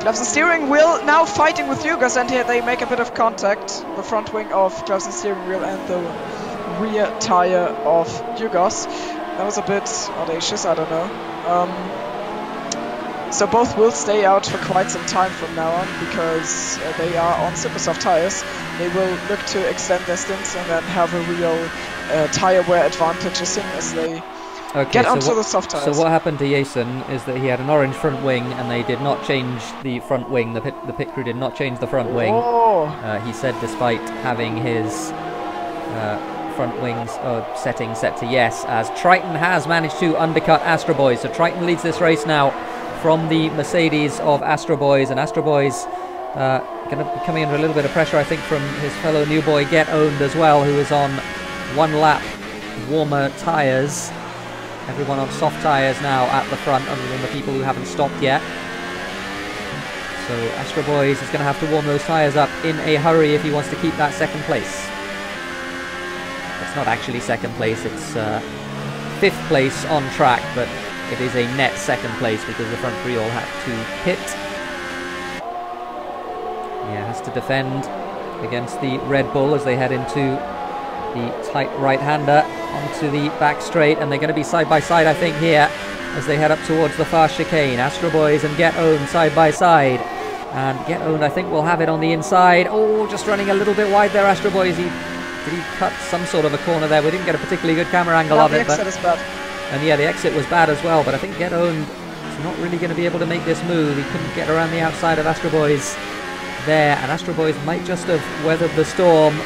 S2: Gloves and Steering Wheel now fighting with Hugos, and here they make a bit of contact. The front wing of Gloves and Steering Wheel and the rear tire of Hugos. That was a bit audacious, I don't know. So both will stay out for quite some time from now on, because they are on super soft tires. They will look to extend their stints and then have a real tire wear advantage as soon as they get onto the soft tires.
S1: So what happened to Jason is that he had an orange front wing, and they did not change the front wing. The pit crew did not change the front wing. He said despite having his front wings setting set to yes, as Triton has managed to undercut Astro Boys. So Triton leads this race now from the Mercedes of Astro Boys, and Astro Boys going to be coming under a little bit of pressure, I think, from his fellow new boy Get Owned as well, who is on 1 lap warmer tyres. Everyone on soft tyres now at the front, other than the people who haven't stopped yet. So Astro Boys is going to have to warm those tyres up in a hurry if he wants to keep that second place. It's not actually second place, it's 5th place on track, but it is a net second place because the front three all had to pit. Yeah, has to defend against the Red Bull as they head into the tight right-hander onto the back straight, and they're going to be side by side, I think, here as they head up towards the fast chicane. Astro Boys and Get Owned side by side, and Get Owned, I think, will have it on the inside. Oh, just running a little bit wide there, Astro Boys. Did he cut some sort of a corner there? We didn't get a particularly good camera angle of it.
S2: The exit is bad.
S1: And yeah, the exit was bad as well, but I think Get Owned is not really going to be able to make this move. He couldn't get around the outside of Astro Boys there, and Astro Boys might just have weathered the storm.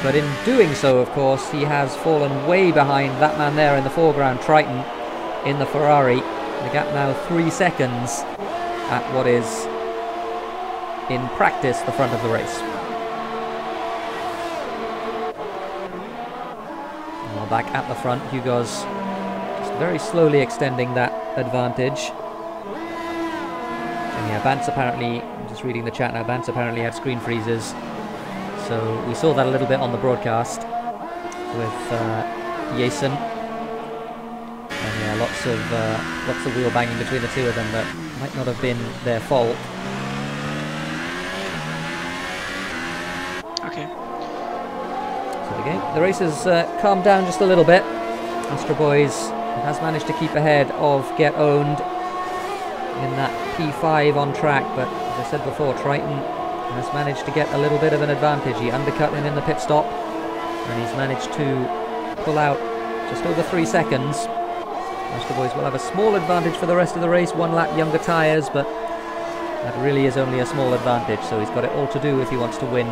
S1: But in doing so, of course, he has fallen way behind that man there in the foreground, Triton, in the Ferrari. The gap now 3 seconds at what is, in practice, the front of the race. Well, back at the front, Hugo's just very slowly extending that advantage. And yeah, Bance apparently, I'm just reading the chat now, Bance apparently had screen freezes. So we saw that a little bit on the broadcast with Jason, and yeah, lots of wheel banging between the two of them that might not have been their fault.
S2: Okay.
S1: So the race has calmed down just a little bit. Astro Boys has managed to keep ahead of Get Owned in that P5 on track, but as I said before, Triton has managed to get a little bit of an advantage. He undercut him in the pit stop, and he's managed to pull out just over 3 seconds Astro Boys will have a small advantage for the rest of the race, 1 lap younger tyres, but that really is only a small advantage, so he's got it all to do if he wants to win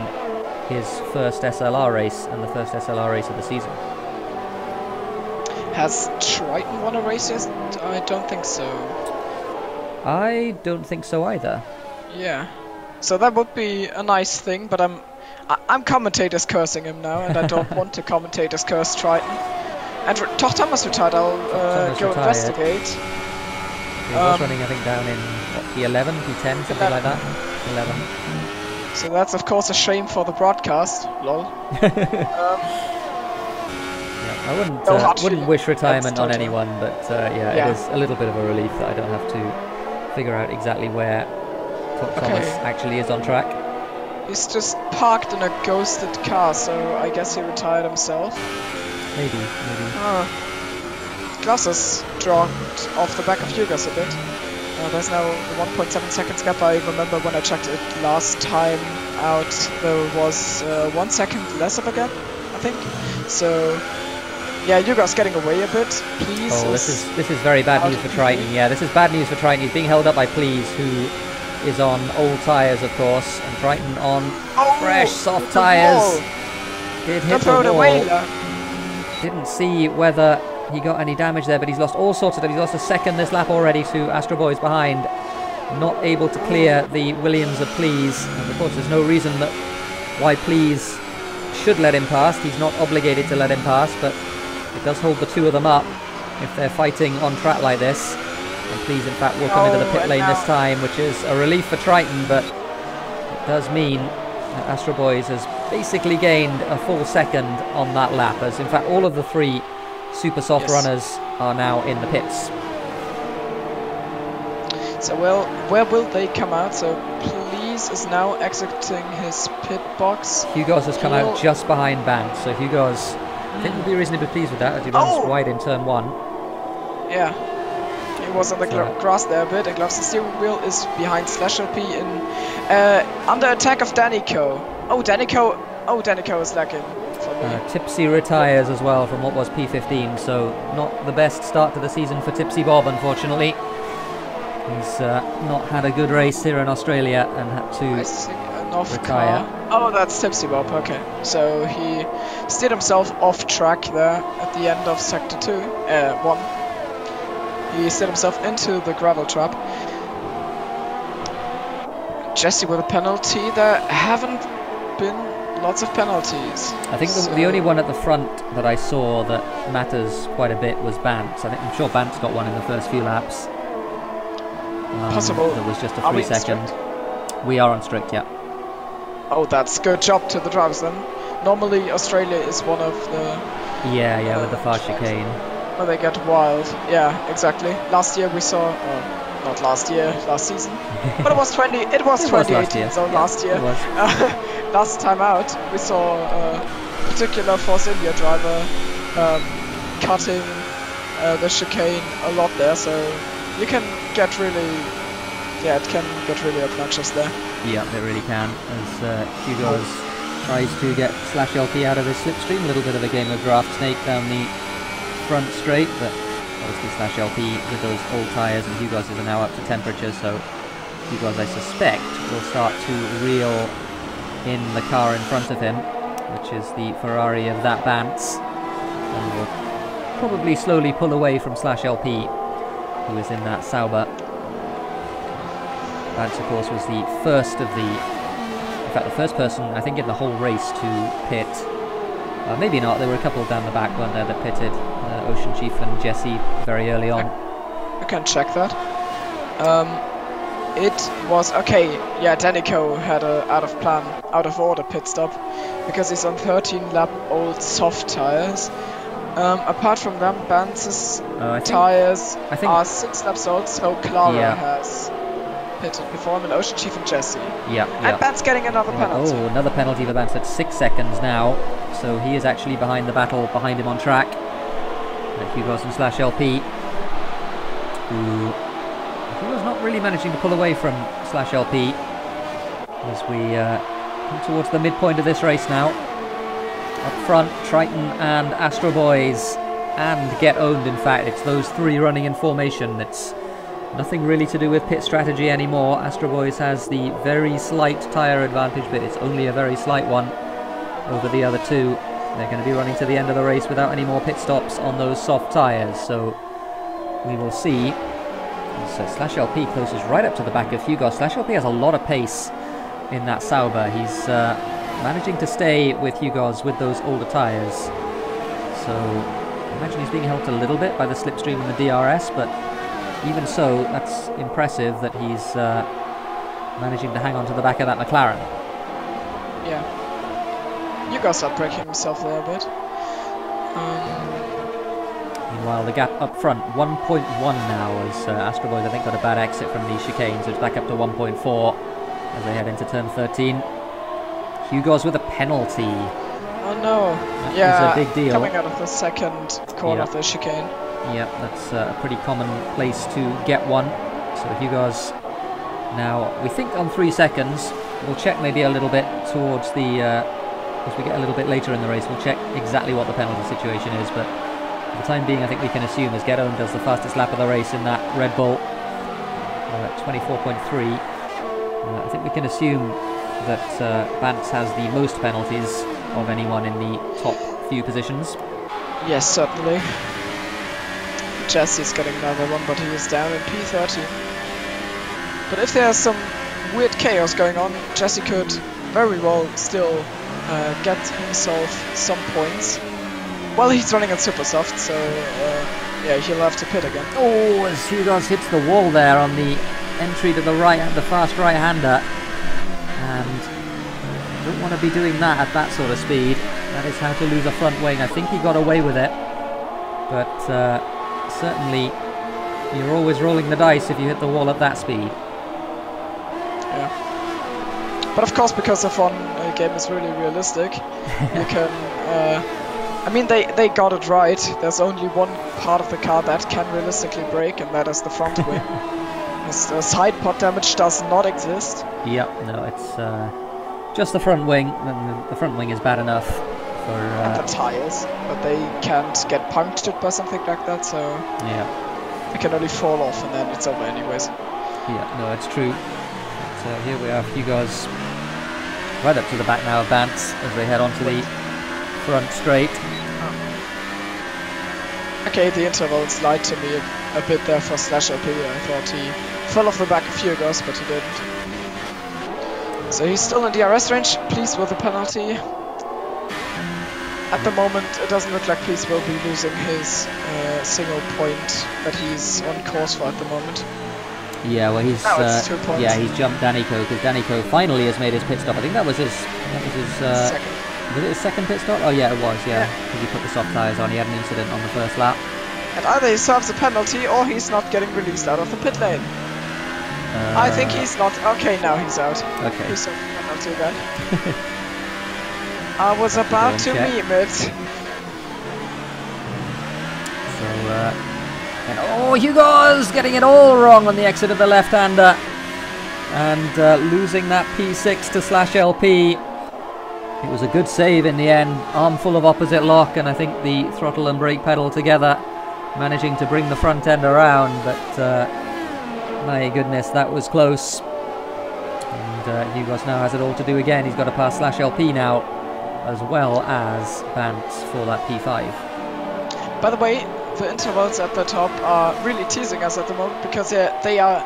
S1: his first SLR race and the first SLR race of the season.
S2: Has Triton won a race yet? I don't think so.
S1: I don't think so either.
S2: Yeah. So that would be a nice thing, but I'm commentators cursing him now, and I don't want to commentators curse Triton. And Thomas retired, I'll go
S1: retired.
S2: investigate.
S1: He was running, I think, down in what, P11, P10, something like that. 11.
S2: So that's of course a shame for the broadcast. Lol.
S1: I wouldn't wish retirement on anyone, but yeah, it is a little bit of a relief that I don't have to figure out exactly where Thomas actually is on track.
S2: He's just parked in a ghosted car, so I guess he retired himself.
S1: Maybe.
S2: Glasses dropped off the back of Hugo's a bit. There's now a 1.7 seconds gap. I remember when I checked it last time out, there was 1 second less of a gap, I think. So yeah, Hugo's getting away a bit. Please.
S1: Oh, this is very bad news for Triton. Yeah, this is bad news for Triton. He's being held up by Please, who is on old tyres, of course, and Triton on fresh, soft tyres. Did hit the wall. Didn't see whether he got any damage there, but he's lost all sorts of them. He's lost a second this lap already to Astro Boys behind. Not able to clear the Williams of Please. And of course, there's no reason why Please should let him past. He's not obligated to let him pass, but it does hold the two of them up if they're fighting on track like this. And Please, in fact, will come into the pit lane this time, which is a relief for Triton, but it does mean that Astro Boys has basically gained a full second on that lap, as in fact all of the 3 super soft runners are now in the pits. So
S2: where will they come out? So Please is now exiting his pit box.
S1: Hugo's has come out just behind Bant, so Hugo's I think we'll be reasonably pleased with that as he runs wide in turn 1.
S2: Yeah, he was on the grass there a bit, and Gloves the steering wheel is behind /LP in under attack of Danico. Danico is lacking for me.
S1: Tipsy retires as well from what was P15, so not the best start to the season for Tipsy Bob, unfortunately. He's not had a good race here in Australia and had to retire.
S2: Oh, that's Tipsy Bob, okay. So he steered himself off track there at the end of sector 1. He steered himself into the gravel trap. Jesse with a penalty. There haven't been lots of penalties.
S1: I think the only one at the front that I saw that matters quite a bit was Bant's. I'm sure Bant's got one in the first few laps.
S2: Possible.
S1: There was just a 3 second. We are on strict, yeah.
S2: Oh, that's good job to the drivers then. Normally Australia is one of the...
S1: Yeah, with the far chicane.
S2: Where they get wild. Yeah, exactly. Last year we saw... not last year, last season. But it was 2018, so last year. Last time out, we saw a particular Force India driver cutting the chicane a lot there, so you can get really... Yeah, it can get really obnoxious there.
S1: Yeah, it really can. As Hugo's tries to get /LP out of his slipstream, a little bit of a game of draft snake down the front straight, but obviously /LP with those old tyres, and Hugo's is now up to temperature, so Hugo's, I suspect, will start to reel in the car in front of him, which is the Ferrari of that Bant's, and will probably slowly pull away from /LP, who is in that Sauber. Bant's, of course, was the first of the... In fact, the first person, I think, in the whole race to pit. Maybe not, there were a couple down the back, weren't there, that pitted. Ocean Chief and Jesse very early on.
S2: I can check that. It was... Okay, yeah, Danico had a out of order pit stop, because he's on 13-lap old soft tyres. Apart from them, Bantz's tyres are 6 laps old, so Clara has pitted before him, and Ocean Chief and Jesse. And Bant's getting another penalty.
S1: Oh, another penalty for Bant's at 6 seconds now, so he is actually behind the battle, behind him on track. Hugo's and /LP, who was not really managing to pull away from /LP as we come towards the midpoint of this race now. Up front, Triton and Astro Boys and get owned. In fact, it's those three running in formation. It's nothing really to do with pit strategy anymore. Astro Boys has the very slight tyre advantage, but it's only a very slight one over the other two. They're going to be running to the end of the race without any more pit stops on those soft tyres, so we will see. So Slash LP closes right up to the back of Hugo. Slash LP has a lot of pace in that Sauber. He's managing to stay with Hugo's with those older tyres. So I imagine he's being helped a little bit by the Slipstream and the DRS, but even so, that's impressive that he's managing to hang on to the back of that McLaren.
S2: Yeah. Hugo's outbreaking himself there a bit.
S1: Meanwhile, the gap up front, 1.1 now, as Astro Boys I think got a bad exit from the chicane, so it's back up to 1.4 as they head into turn 13. Hugo's with a penalty.
S2: Oh no.
S1: That was a big deal.
S2: Coming out of the second corner of the chicane.
S1: Yep, that's a pretty common place to get one. So Hugo's now, we think on 3 seconds. We'll check maybe a little bit towards the, as we get a little bit later in the race, we'll check exactly what the penalty situation is, but for the time being I think we can assume as Gedone does the fastest lap of the race in that Red Bull, 24.3, I think we can assume that Bantz has the most penalties of anyone in the top few positions.
S2: Yes, certainly. Jesse's getting another one, but he is down in P13. But if there's some weird chaos going on, Jesse could very well still get himself some points. Well, he's running at super soft, so yeah, he'll have to pit again.
S1: Oh, as Hugo's hits the wall there on the entry to the right, the fast right-hander, and don't want to be doing that at that sort of speed. That is how to lose a front wing. I think he got away with it, but certainly you're always rolling the dice if you hit the wall at that speed.
S2: Yeah. But of course, because the fun game is really realistic, you can... I mean, they got it right. There's only one part of the car that can realistically break, and that is the front wing. The side pod damage does not exist.
S1: Yep, no, it's just the front wing, and the front wing is bad enough for...
S2: and the tires, but they can't get punctured by something like that, so...
S1: Yeah.
S2: They can only fall off, and then it's over anyways.
S1: Yeah, no, it's true. But, here we are, Hugo's right up to the back now of Bantz as they head onto the front straight.
S2: Okay, the intervals lied to me a bit there for Slash LP. I thought he fell off the back of Hugo's, but he didn't. So he's still in DRS range. Please with a penalty. At the moment, it doesn't look like Please will be losing his single point that he's on course for at the moment.
S1: Yeah, well, he's
S2: it's 2 points.
S1: yeah, he's jumped Danico because Danico finally has made his pit stop. I think that was his
S2: second.
S1: Was it his second pit stop? Oh yeah, it was. Yeah, because he put the soft tyres on. He had an incident on the first lap.
S2: And either he serves a penalty or he's not getting released out of the pit lane. I think he's not. Okay, now he's out.
S1: Okay.
S2: He served a penalty again. I was about to meme it.
S1: So, and oh, Hugo's getting it all wrong on the exit of the left-hander, and losing that P6 to Slash LP. It was a good save in the end, armful of opposite lock, and I think the throttle and brake pedal together, managing to bring the front end around, but my goodness, that was close. And Hugo's now has it all to do again. He's got to pass Slash LP now, as well as Bantz for that P5.
S2: By the way, the intervals at the top are really teasing us at the moment, because they are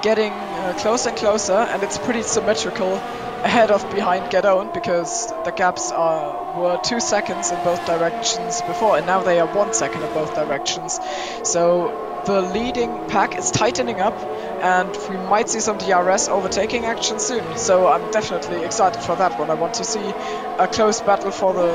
S2: getting closer and closer, and it's pretty symmetrical ahead of behind Gedone, because the gaps were 2 seconds in both directions before, and now they are 1 second in both directions. So the leading pack is tightening up, and we might see some DRS overtaking action soon. So I'm definitely excited for that one. I want to see a close battle for the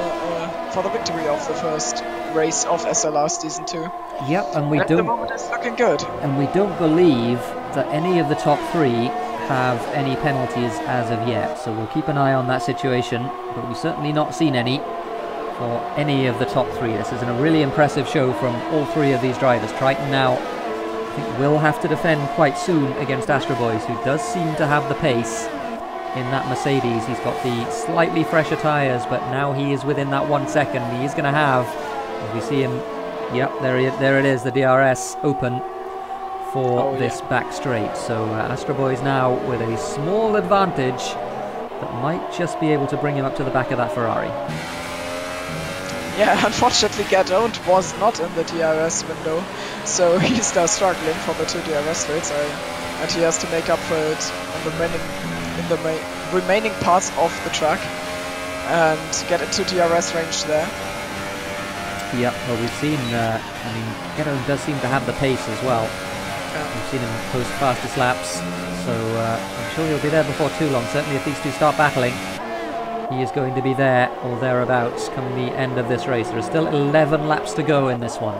S2: victory of the first race of SLR Season 2.
S1: Yep, and
S2: at the moment it's looking good.
S1: And we don't believe that any of the top three have any penalties as of yet, so we'll keep an eye on that situation, but we've certainly not seen any for any of the top three. This is a really impressive show from all three of these drivers. Triton now, I think, will have to defend quite soon against Astro Boys, who does seem to have the pace in that Mercedes. He's got the slightly fresher tyres, but now he is within that 1 second. He is going to have, as we see him Yep, there it is, the DRS open for this back straight. So Astro Boy's now with a small advantage that might just be able to bring him up to the back of that Ferrari.
S2: Yeah, unfortunately Gadot was not in the DRS window, so he's now struggling for the 2 DRS straights, and he has to make up for it in the remaining parts of the track and get into DRS range there.
S1: Yeah, well, we've seen, I mean, Gadot does seem to have the pace as well. Yeah. We've seen him post fastest laps, so I'm sure he'll be there before too long. Certainly if these two start battling, he is going to be there or thereabouts come the end of this race. There are still 11 laps to go in this one,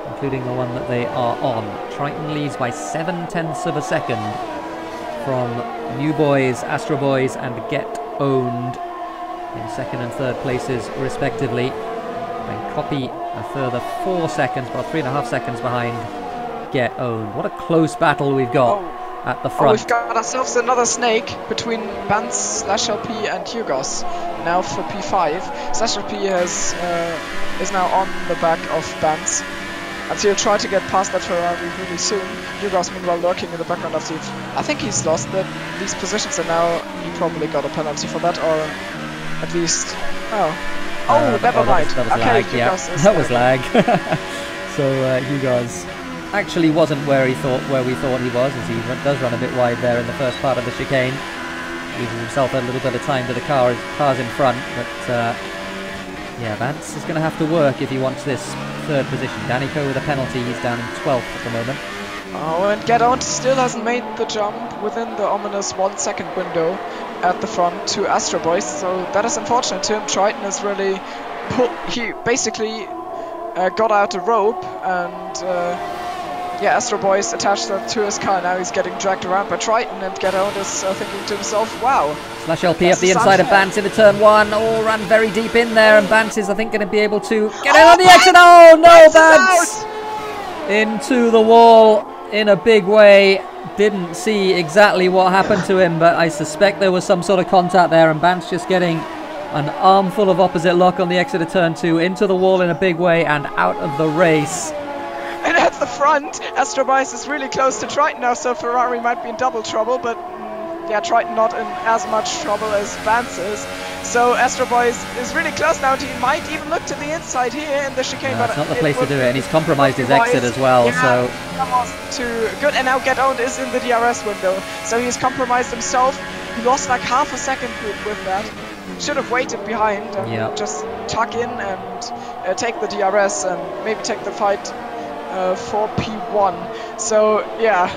S1: including the one that they are on. Triton leads by 7/10 of a second from New Boys, Astro Boys and Get Owned in second and third places respectively. Then Copy a further 4 seconds, about 3.5 seconds behind Get Owned. What a close battle we've got at the front.
S2: We've got ourselves another snake between Bans, /LP and Hugos now for P5. /LP is now on the back of Bans, and so he'll try to get past that Ferrari really soon. Hugos meanwhile lurking in the background of I think he's lost these positions, and now he probably got a penalty for that, or at least... never mind.
S1: That was lag, yeah. That was lag. So Hugos actually wasn't where we thought he was, as he does run a bit wide there in the first part of the chicane, leaving himself a little bit of time to the cars in front. But yeah, Vance is going to have to work if he wants this third position. Danico with a penalty, he's down in 12th at the moment.
S2: Oh, and Gadot still hasn't made the jump within the ominous 1 second window at the front to Astro Boys, so that is unfortunate to him. Triton is really he basically got out a rope, and yeah, Astro Boys attached that to his car. Now he's getting dragged around by Triton, and Gadot is thinking to himself, wow.
S1: /LP up the inside of Bance into turn 1. Oh, ran very deep in there, and Bance is, I think, going to be able to get out on the exit. Oh no, Bance! Into the wall in a big way. Didn't see exactly what happened to him, but I suspect there was some sort of contact there, and Bance just getting an armful of opposite lock on the exit of turn 2 into the wall in a big way and out of the race.
S2: And at the front, Astro Boys is really close to Triton now, so Ferrari might be in double trouble, but yeah, Triton not in as much trouble as Vance is. So Astro Boys is really close now, and he might even look to the inside here in the chicane.
S1: But it's not the place to do it, and he's compromised his exit as well.
S2: Yeah,
S1: so
S2: that was too good, and now Get Owned is in the DRS window, so he's compromised himself. He lost like half a second with that. Should have waited behind and just tuck in and take the DRS and maybe take the fight for P1. So yeah,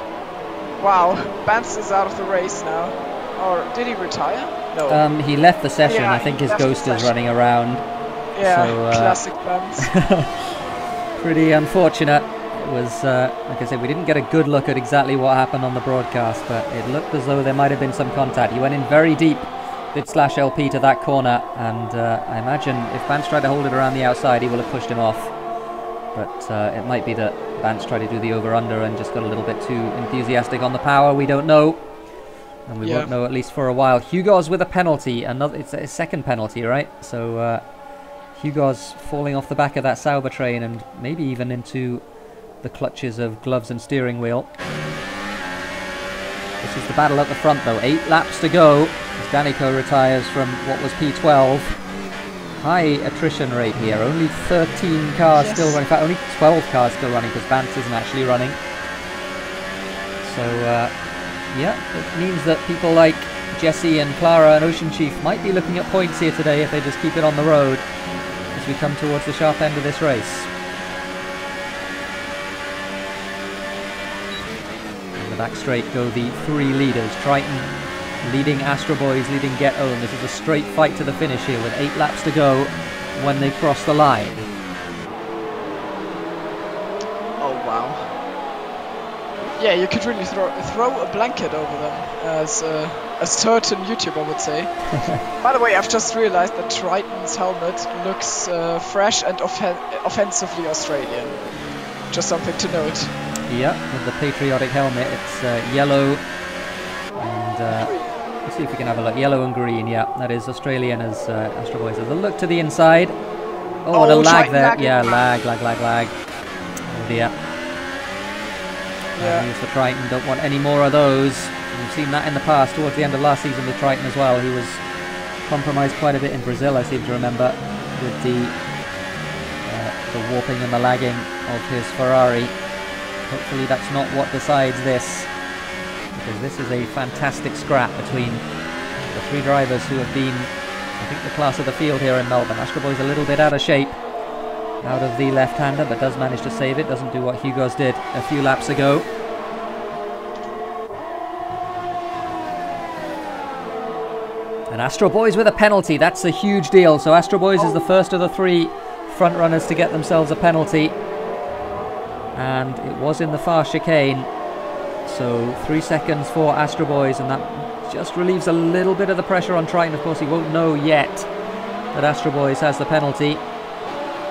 S2: wow, Bance is out of the race now. Or did he retire? No.
S1: He left the session. I think his ghost is running around.
S2: Yeah, so, classic Bance.
S1: Pretty unfortunate. It was, like I said, we didn't get a good look at exactly what happened on the broadcast, but it looked as though there might have been some contact. He went in very deep, did /LP to that corner, and I imagine if Bance tried to hold it around the outside, he will have pushed him off. But it might be that Bance tried to do the over-under and just got a little bit too enthusiastic on the power. We don't know. And we won't know at least for a while. Hugo's with a penalty. It's a second penalty, right? So Hugo's falling off the back of that Sauber train and maybe even into the clutches of gloves and steering wheel. This is the battle at the front, though. 8 laps to go as Danico retires from what was P12. High attrition rate here. Only 13 cars still running. In fact, only 12 cars still running because Bance isn't actually running. So, yeah, it means that people like Jesse and Clara and Ocean Chief might be looking at points here today if they just keep it on the road as we come towards the sharp end of this race. In the back straight go the 3 leaders. Triton leading Astro Boys, leading Get Owned. This is a straight fight to the finish here with 8 laps to go when they cross the line.
S2: Oh wow. Yeah, you could really throw a blanket over them, as a certain YouTuber would say. By the way, I've just realized that Triton's helmet looks fresh and offensively Australian. Just something to note.
S1: Yeah, with the patriotic helmet, it's yellow and let's see if we can have a look. Yellow and green, yeah, that is Australian as Astro Boys has a look to the inside. Oh, what a lag
S2: Triton
S1: there.
S2: lagging.
S1: Yeah, lag. Oh dear.
S2: Yeah.
S1: Use the Triton, don't want any more of those. We've seen that in the past, towards the end of last season with Triton as well. He was compromised quite a bit in Brazil, I seem to remember, with the warping and the lagging of his Ferrari. Hopefully that's not what decides this, because this is a fantastic scrap between the three drivers who have been, I think, the class of the field here in Melbourne. Astro Boy's a little bit out of shape, out of the left-hander, but does manage to save it. Doesn't do what Hugo's did a few laps ago. And Astro Boys with a penalty. That's a huge deal. So Astro Boys is the first of the three front runners to get themselves a penalty. And it was in the far chicane. So 3 seconds for Astro Boys, and that just relieves a little bit of the pressure on Triton. Of course, he won't know yet that Astro Boys has the penalty,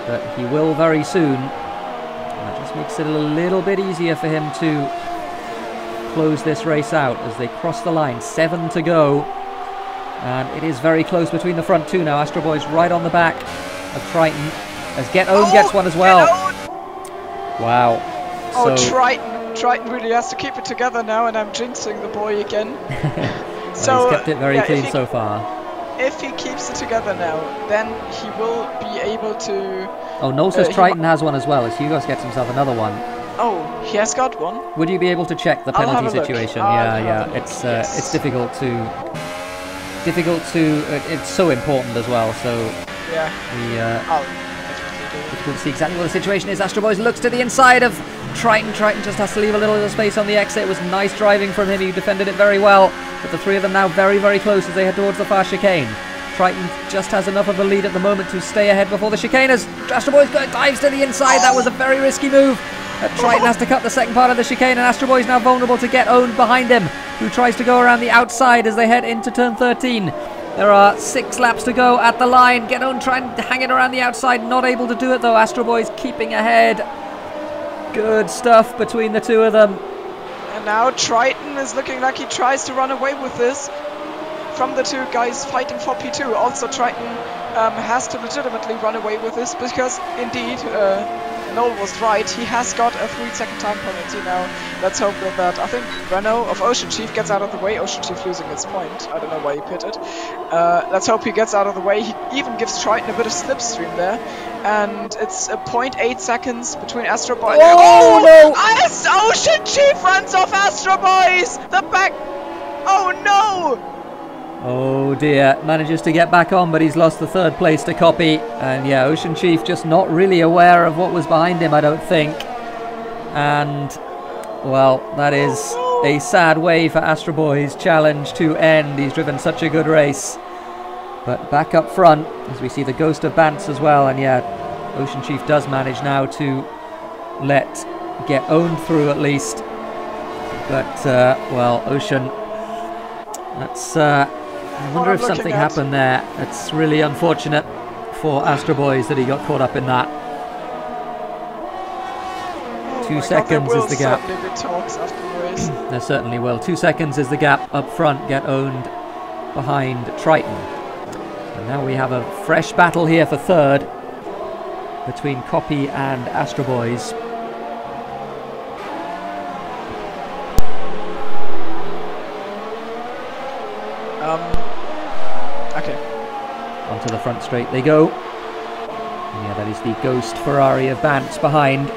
S1: but he will very soon. And that just makes it a little bit easier for him to close this race out as they cross the line. 7 to go. And it is very close between the front two now. Astro Boy's right on the back of Triton, as Get Own gets one as well. Wow.
S2: Oh, Triton really has to keep it together now, and I'm jinxing the boy again.
S1: So he's kept it very clean so far.
S2: If he keeps it together now, then he will be able to...
S1: Oh, Noel says Triton has one as well, as Hugo gets himself another one.
S2: Oh, he has got one?
S1: Would you be able to check the penalty situation? Yeah. It's difficult to... it's so important as well, so...
S2: Yeah.
S1: Difficult to see exactly what the situation is. Astro Boys looks to the inside of Triton. Triton just has to leave a little bit of space on the exit. It was nice driving from him. He defended it very well. But the three of them now very, very close as they head towards the far chicane. Triton just has enough of a lead at the moment to stay ahead before the chicane. As Astro Boys dives to the inside. That was a very risky move. Triton has to cut the second part of the chicane, and Astro Boys now vulnerable to Get Owned behind him, who tries to go around the outside as they head into turn 13. There are 6 laps to go at the line. Get Owned trying to hang it around the outside, not able to do it though. Astro Boys keeping ahead. Good stuff between the two of them.
S2: And now Triton is looking like he tries to run away with this from the two guys fighting for P2. Also Triton has to legitimately run away with this, because indeed Noel was right. He has got a 3-second time penalty now. Let's hope that I think Renault of Ocean Chief gets out of the way. Ocean Chief losing its point. I don't know why he pitted. Let's hope he gets out of the way. He even gives Triton a bit of slipstream there. And it's a 0.8 seconds between Astro Boys.
S1: Oh no!
S2: As Ocean Chief runs off Astro Boys! The back... Oh no!
S1: Oh dear, manages to get back on, but he's lost the third place to Copy. And yeah, Ocean Chief just not really aware of what was behind him, I don't think. And, well, that is a sad way for Astro Boy's challenge to end. He's driven such a good race. But back up front, as we see the ghost of Bantz as well. And yeah, Ocean Chief does manage now to Get Owned through at least. But, well, Ocean, that's... I wonder if something happened there. It's really unfortunate for Astro Boys that he got caught up in that. 2 seconds is the gap.
S2: There will certainly be talks after the race.
S1: There certainly will. 2 seconds is the gap up front. Get Owned behind Triton. And now we have a fresh battle here for third between Copy and Astro Boys.
S2: Okay.
S1: Onto the front straight they go. And yeah, that is the ghost Ferrari of Bantz behind.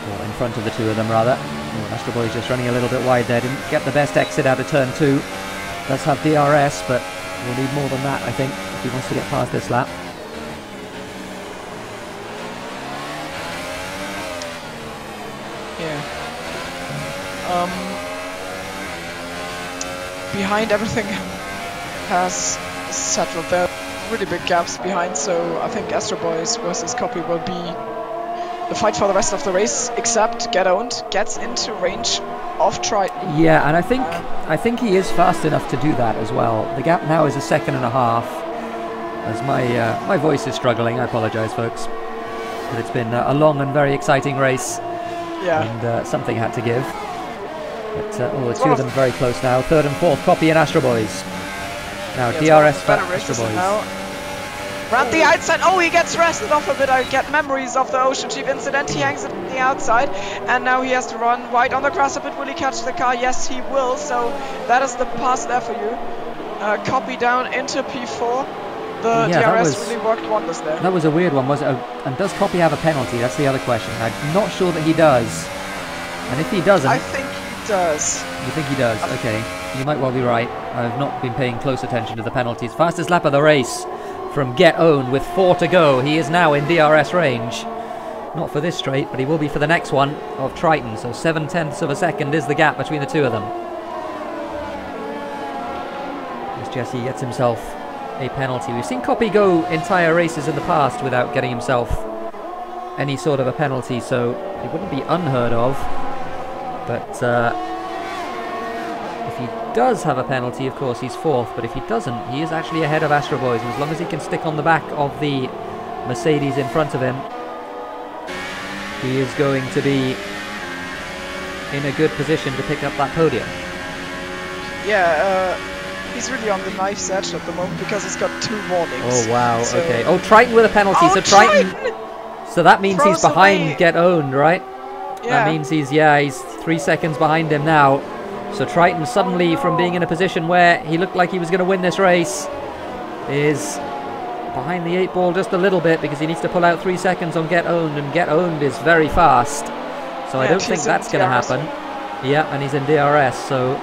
S1: Or in front of the two of them, rather. Oh, Astro Boy's just running a little bit wide there. Didn't get the best exit out of turn 2. Does have DRS, but we'll need more than that, I think, if he wants to get past this lap.
S2: Yeah. Behind everything has settled. There are really big gaps behind, so I think Astro Boys versus Copy will be the fight for the rest of the race, except Get Owned gets into range of Triton.
S1: Yeah, and I think he is fast enough to do that as well. The gap now is 1.5 seconds. As my voice is struggling, I apologise, folks. But it's been a long and very exciting race.
S2: Yeah.
S1: And something had to give. But the two of them very close now. Third and fourth, Copy and Astro Boys. Now
S2: Yeah,
S1: DRS for
S2: better
S1: Astro
S2: races
S1: Boys.
S2: now. Round the outside. Oh, he gets rested off a bit. I get memories of the Ocean Chief incident. He hangs it on the outside, and now he has to run wide on the grass a bit. Will he catch the car? Yes, he will. So that is the pass there for you. Copy down into P4. The DRS really worked wonders there.
S1: That was a weird one, was it? And does Copy have a penalty? That's the other question. I'm not sure that he does. And if he doesn't...
S2: I think he does.
S1: You think he does? Okay. You might well be right. I've not been paying close attention to the penalties. Fastest lap of the race from Get Owned with 4 to go. He is now in DRS range. Not for this straight, but he will be for the next one of Triton. So 7/10 of a second is the gap between the two of them. As Jesse gets himself a penalty. We've seen Copy go entire races in the past without getting himself any sort of a penalty, so it wouldn't be unheard of. But if he does have a penalty, of course, he's 4th. But if he doesn't, he is actually ahead of Astro Boys. And as long as he can stick on the back of the Mercedes in front of him, he is going to be in a good position to pick up that podium.
S2: Yeah, he's really on the knife's edge at the moment because he's got 2 warnings.
S1: Oh, wow,
S2: so
S1: okay. Oh, Triton with a penalty.
S2: Oh,
S1: so Triton... So that means he's behind
S2: away.
S1: Get Owned, right?
S2: Yeah.
S1: That means he's 3 seconds behind him now. So Triton suddenly, from being in a position where he looked like he was going to win this race, is behind the 8 ball just a little bit because he needs to pull out 3 seconds on Get Owned, and Get Owned is very fast. So I don't think that's going to happen. Yeah, and he's in DRS, so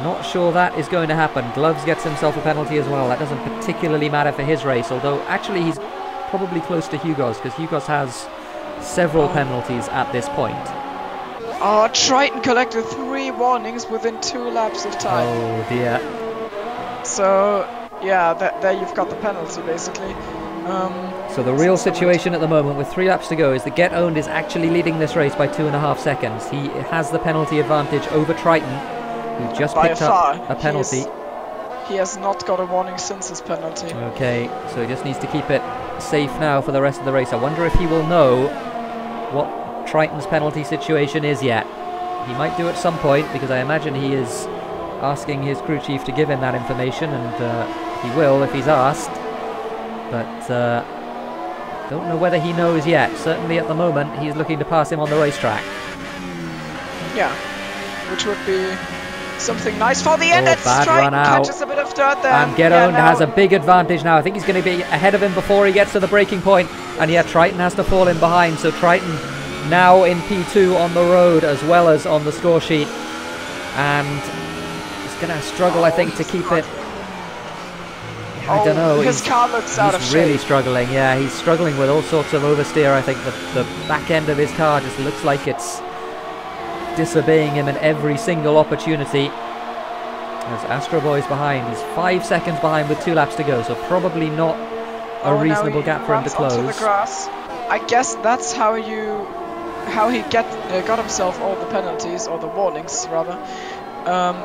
S1: not sure that is going to happen. Gloves gets himself a penalty as well. That doesn't particularly matter for his race, although actually he's probably close to Hugo's because Hugo's has several penalties at this point.
S2: Oh, Triton collected 3 warnings within 2 laps of time.
S1: Oh dear.
S2: So yeah, there you've got the penalty basically.
S1: So the real situation at the moment with 3 laps to go is that Get Owned is actually leading this race by 2.5 seconds. He has the penalty advantage over Triton, who just picked up a penalty.
S2: He has not got a warning since his penalty.
S1: Okay, so he just needs to keep it safe now for the rest of the race. I wonder if he will know what Triton's penalty situation is yet. He might do at some point because I imagine he is asking his crew chief to give him that information, and he will if he's asked. But don't know whether he knows yet. Certainly at the moment he's looking to pass him on the racetrack.
S2: Yeah, which would be something nice for the end.
S1: Bad run out.
S2: Catches a bit of dirt there.
S1: And Get Owned has a big advantage now. I think he's going to be ahead of him before he gets to the braking point. And yeah, Triton has to fall in behind. So Triton now in P2 on the road as well as on the score sheet. And he's going to struggle, I think, to keep it. I don't know.
S2: His car looks out of shape.
S1: He's really struggling. Yeah, he's struggling with all sorts of oversteer. I think the back end of his car just looks like it's disobeying him in every single opportunity. As Astro Boy's behind, he's 5 seconds behind with 2 laps to go, so probably not a reasonable gap for him to close.
S2: The grass. I guess that's how he got himself all the penalties, or the warnings rather.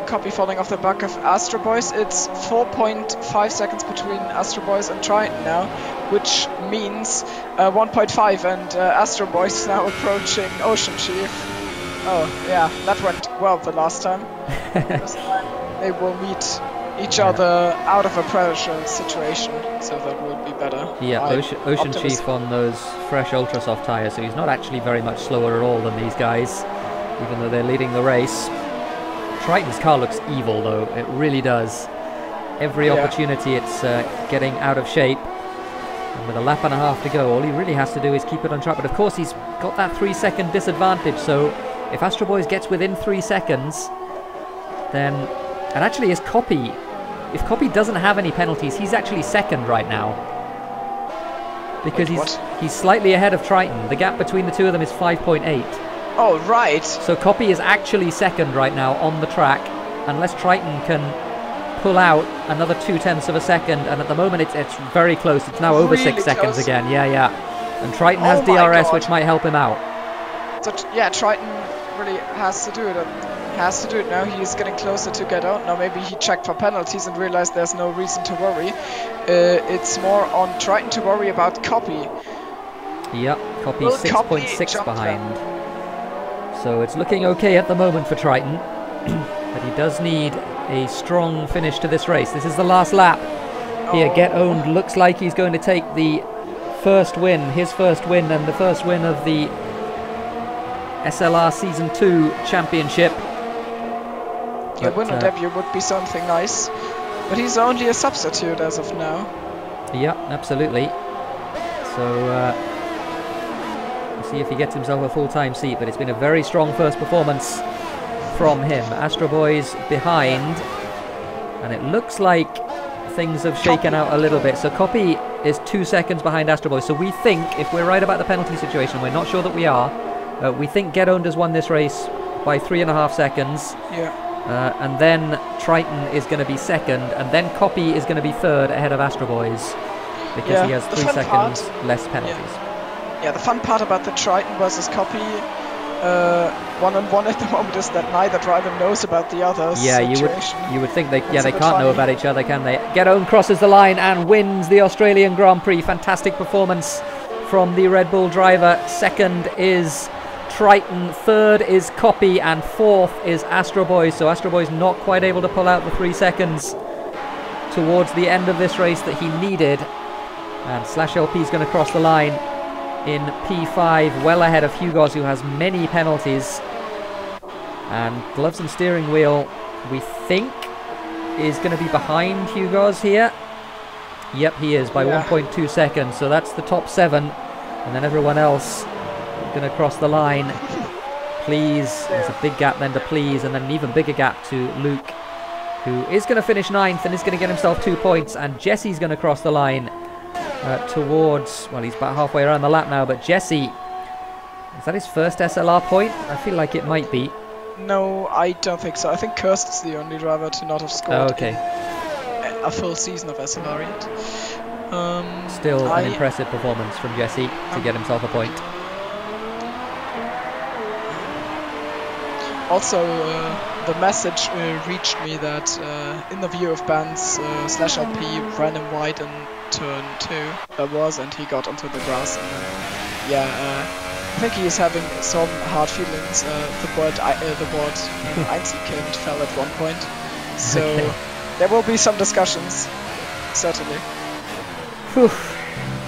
S2: Copy falling off the back of Astro Boys. It's 4.5 seconds between Astro Boys and Triton now, which means 1.5, and Astro Boys now approaching Ocean Chief. Oh, yeah, that went well the last time. This time they will meet each other out of a pressure situation, so that will be better.
S1: Yeah, Ocean Chief on those fresh ultra soft tyres, so he's not actually very much slower at all than these guys, even though they're leading the race. Triton's car looks evil though, it really does. Every opportunity it's getting out of shape. And with a lap and a half to go, all he really has to do is keep it on track. But of course he's got that 3-second disadvantage, so if Astro Boys gets within 3 seconds, then... And actually his Copy, if Copy doesn't have any penalties, he's actually 2nd right now. Because he's slightly ahead of Triton. The gap between the two of them is 5.8.
S2: Oh, right.
S1: So Copy is actually 2nd right now on the track, unless Triton can pull out another 0.2 of a second, and at the moment it's very close. It's now over 6 seconds again. Yeah. And Triton has DRS, which might help him out.
S2: So yeah, Triton really has to do it. Has to do it now. He's getting closer to Get Out. Now maybe he checked for penalties and realized there's no reason to worry. It's more on Triton to worry about Copy.
S1: Yep, Copy 6.6 behind. So it's looking okay at the moment for Triton. But he does need a strong finish to this race. This is the last lap. Here, Get Owned looks like he's going to take the first win, his first win, and the first win of the SLR Season 2 Championship.
S2: A winner debut would be something nice, but he's only a substitute as of now.
S1: Yeah, absolutely. So, we'll see if he gets himself a full-time seat, but it's been a very strong first performance from him. Astro Boy's behind, and it looks like things have shaken out a little bit. So Copy is 2 seconds behind Astro Boy. So we think, if we're right about the penalty situation, we're not sure that we are, we think Get Owned has won this race by 3.5 seconds.
S2: Yeah.
S1: And then Triton is going to be second, and then Copy is going to be third ahead of Astro Boys, because he has 3 seconds less penalties.
S2: Yeah, the fun part about the Triton versus Copy one-on-one at the moment is that neither driver knows about the other's situation.
S1: you would think they can't know about each other, can they? Get Owned crosses the line and wins the Australian Grand Prix. Fantastic performance from the Red Bull driver. Second is Triton, third is Copy, and fourth is Astro Boy. So Astro Boy's not quite able to pull out the 3 seconds towards the end of this race that he needed. And Slash LP is going to cross the line in P5, well ahead of Hugo's, who has many penalties. And Gloves and Steering Wheel, we think, is going to be behind Hugo's here. Yep, he is, by 1.2 seconds. So that's the top 7. And then everyone else going to cross the line. Please, there's a big gap then to Please, and then an even bigger gap to Luke, who is going to finish 9th and is going to get himself 2 points. And Jesse's going to cross the line towards, well, he's about halfway around the lap now, but Jesse, is that his first SLR point? I feel like it might be.
S2: No, I don't think so. I think Kirst is the only driver to not have scored a full season of SLR yet.
S1: Still an impressive performance from Jesse to get himself a point.
S2: Also, the message reached me that in the view of bands, Slash LP ran him wide in turn 2, and he got onto the grass. And I think he is having some hard feelings. The board Einzelkind fell at one point, so there will be some discussions, certainly.
S1: Whew.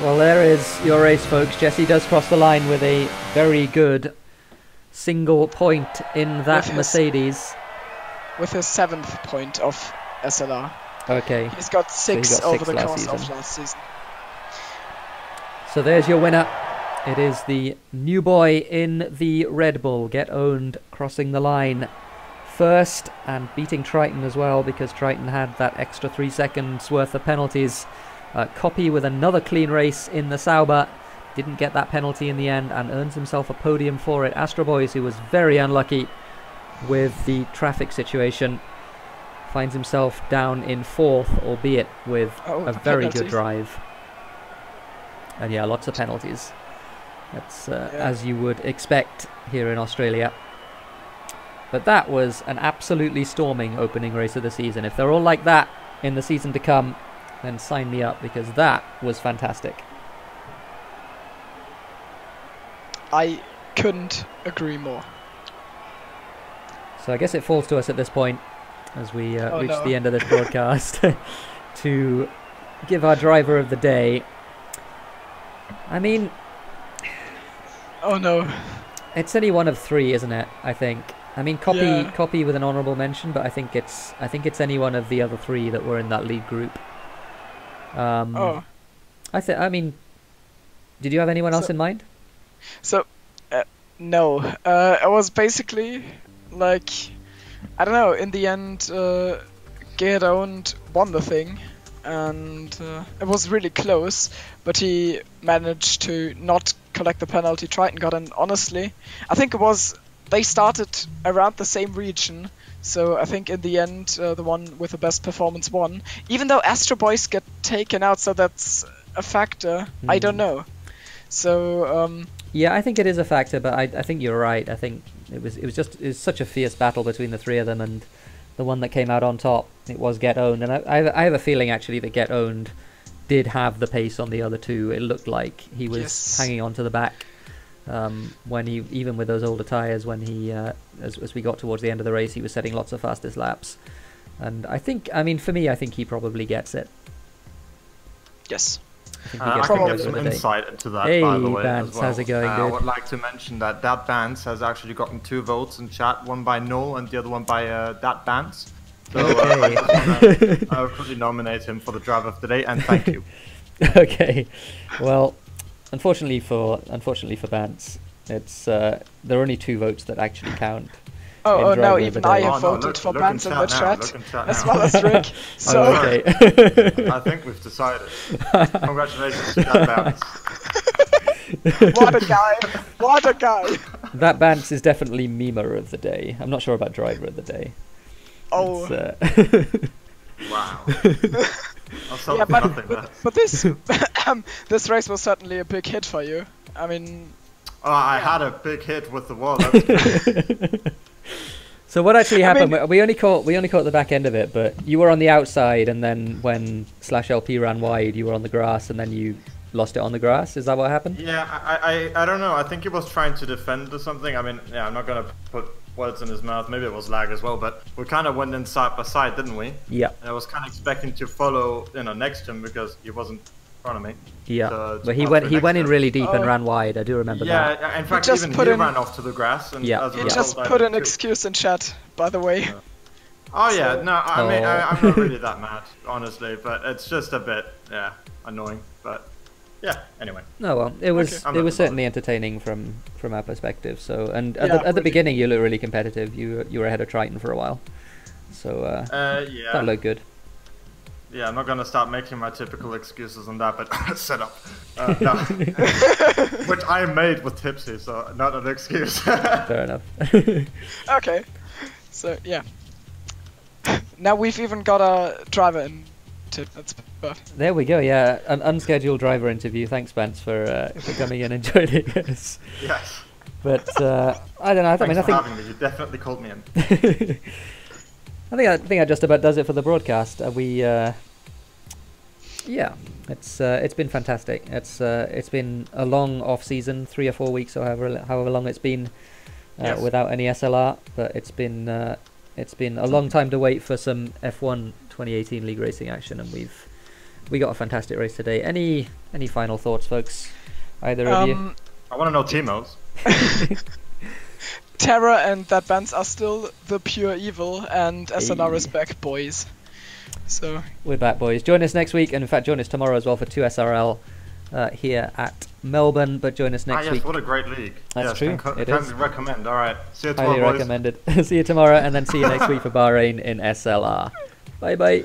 S1: Well, there is your race, folks. Jesse does cross the line with a very good single point in that Mercedes.
S2: With his 7th point of SLR.
S1: Okay.
S2: He's got 6 over the course of last season.
S1: So there's your winner. It is the new boy in the Red Bull, Get Owned, crossing the line first and beating Triton as well, because Triton had that extra 3 seconds worth of penalties. Copy with another clean race in the Sauber. Didn't get that penalty in the end and earns himself a podium for it. Astro Boys, who was very unlucky with the traffic situation, finds himself down in 4th, albeit with a very good drive. And yeah, lots of penalties. That's as you would expect here in Australia. But that was an absolutely storming opening race of the season. If they're all like that in the season to come, then sign me up, because that was fantastic.
S2: I couldn't agree more.
S1: So I guess it falls to us at this point, as we reach the end of this broadcast, to give our driver of the day. I mean,
S2: oh no,
S1: it's only one of 3, isn't it? I think. I mean, Copy with an honourable mention, but I think it's any one of the other 3 that were in that lead group. I mean, did you have anyone else in mind?
S2: So, no. I was basically like, I don't know. In the end, Get Owned won the thing, and it was really close. But he managed to not collect the penalty Triton got, and honestly, I think they started around the same region. So I think in the end, the one with the best performance won. Even though Astro Boys get taken out, so that's a factor. I don't know. So
S1: yeah, I think it is a factor, but I think you're right. I think it was such a fierce battle between the 3 of them, and the one that came out on top, it was Get Owned. And I have a feeling actually that Get Owned did have the pace on the other 2. It looked like he was hanging on to the back. When he, even with those older tyres, when he as we got towards the end of the race, he was setting lots of fastest laps. And I think, I mean, for me, I think he probably gets it.
S2: Yes.
S1: I
S3: can give some insight into that,
S1: hey,
S3: by the way,
S1: Bance,
S3: as well.
S1: how's it going, dude?
S3: I would like to mention that Bance has actually gotten 2 votes in chat, one by Noel and the other one by that Bance. So I would quickly nominate him for the driver of the day, and thank you.
S1: Okay, well, unfortunately for Bance, it's there are only 2 votes that actually count.
S2: Oh no, even I have voted for Bance in the chat, as well as Rick. So
S1: okay.
S3: I think we've decided. Congratulations to that Bance.
S2: What a guy! What a guy!
S1: That Bance is definitely memer of the day. I'm not sure about driver of the day.
S2: Oh.
S3: Wow.
S2: Yeah, but this this race was certainly a big hit for you. I mean.
S3: Oh, I had a big hit with the wall. That's
S1: So what actually happened? We only caught the back end of it, but you were on the outside, and then when /LP ran wide, you were on the grass, and then you lost it on the grass. Is that what happened?
S3: Yeah, I don't know. I think he was trying to defend or something. I mean, yeah, I'm not gonna put words in his mouth. Maybe it was lag as well, but we kind of went in side by side, didn't we?
S1: Yeah.
S3: And I was kind of expecting to follow, next to him because he wasn't in front of me.
S1: Yeah, but he went in really deep and ran wide. I do remember that.
S3: Yeah, in fact, even he ran off to the grass. And
S1: yeah,
S2: he just put an excuse in chat, by the way.
S3: Yeah. Oh yeah, no, I mean, I'm not really that mad, honestly, but it's just a bit, annoying. But yeah, anyway.
S1: No, well, it was certainly entertaining from our perspective. So, and at the beginning, you looked really competitive. You were ahead of Triton for a while, so
S3: yeah,
S1: that looked good.
S3: Yeah, I'm not gonna start making my typical excuses on that, but setup, no. Which I made with Tipsy, so not an excuse.
S1: Fair enough.
S2: Okay, so yeah. Now we've even got a driver in. That's perfect.
S1: There we go. Yeah, an unscheduled driver interview. Thanks, Bance, for coming in and joining us.
S3: Yes.
S1: But I don't know.
S3: Thanks for having me. You definitely called me in.
S1: I think that just about does it for the broadcast. Yeah, it's been fantastic. It's been a long off season, 3 or 4 weeks, or however long it's been, without any SLR. But it's been a long time to wait for some F1 2018 league racing action, and we got a fantastic race today. Any final thoughts, folks? Either of you?
S3: I want to know Thimo's.
S2: Terra and that Bance are still the pure evil, and SLR is back, boys. So
S1: we're back, boys. Join us next week, and in fact, join us tomorrow as well for 2 SRL here at Melbourne. But join us next week.
S3: What a great league!
S1: That's true. It is.
S3: Recommend. All right. See you tomorrow,
S1: Highly recommended. See you tomorrow, and then see you next week for Bahrain in SLR. Bye bye.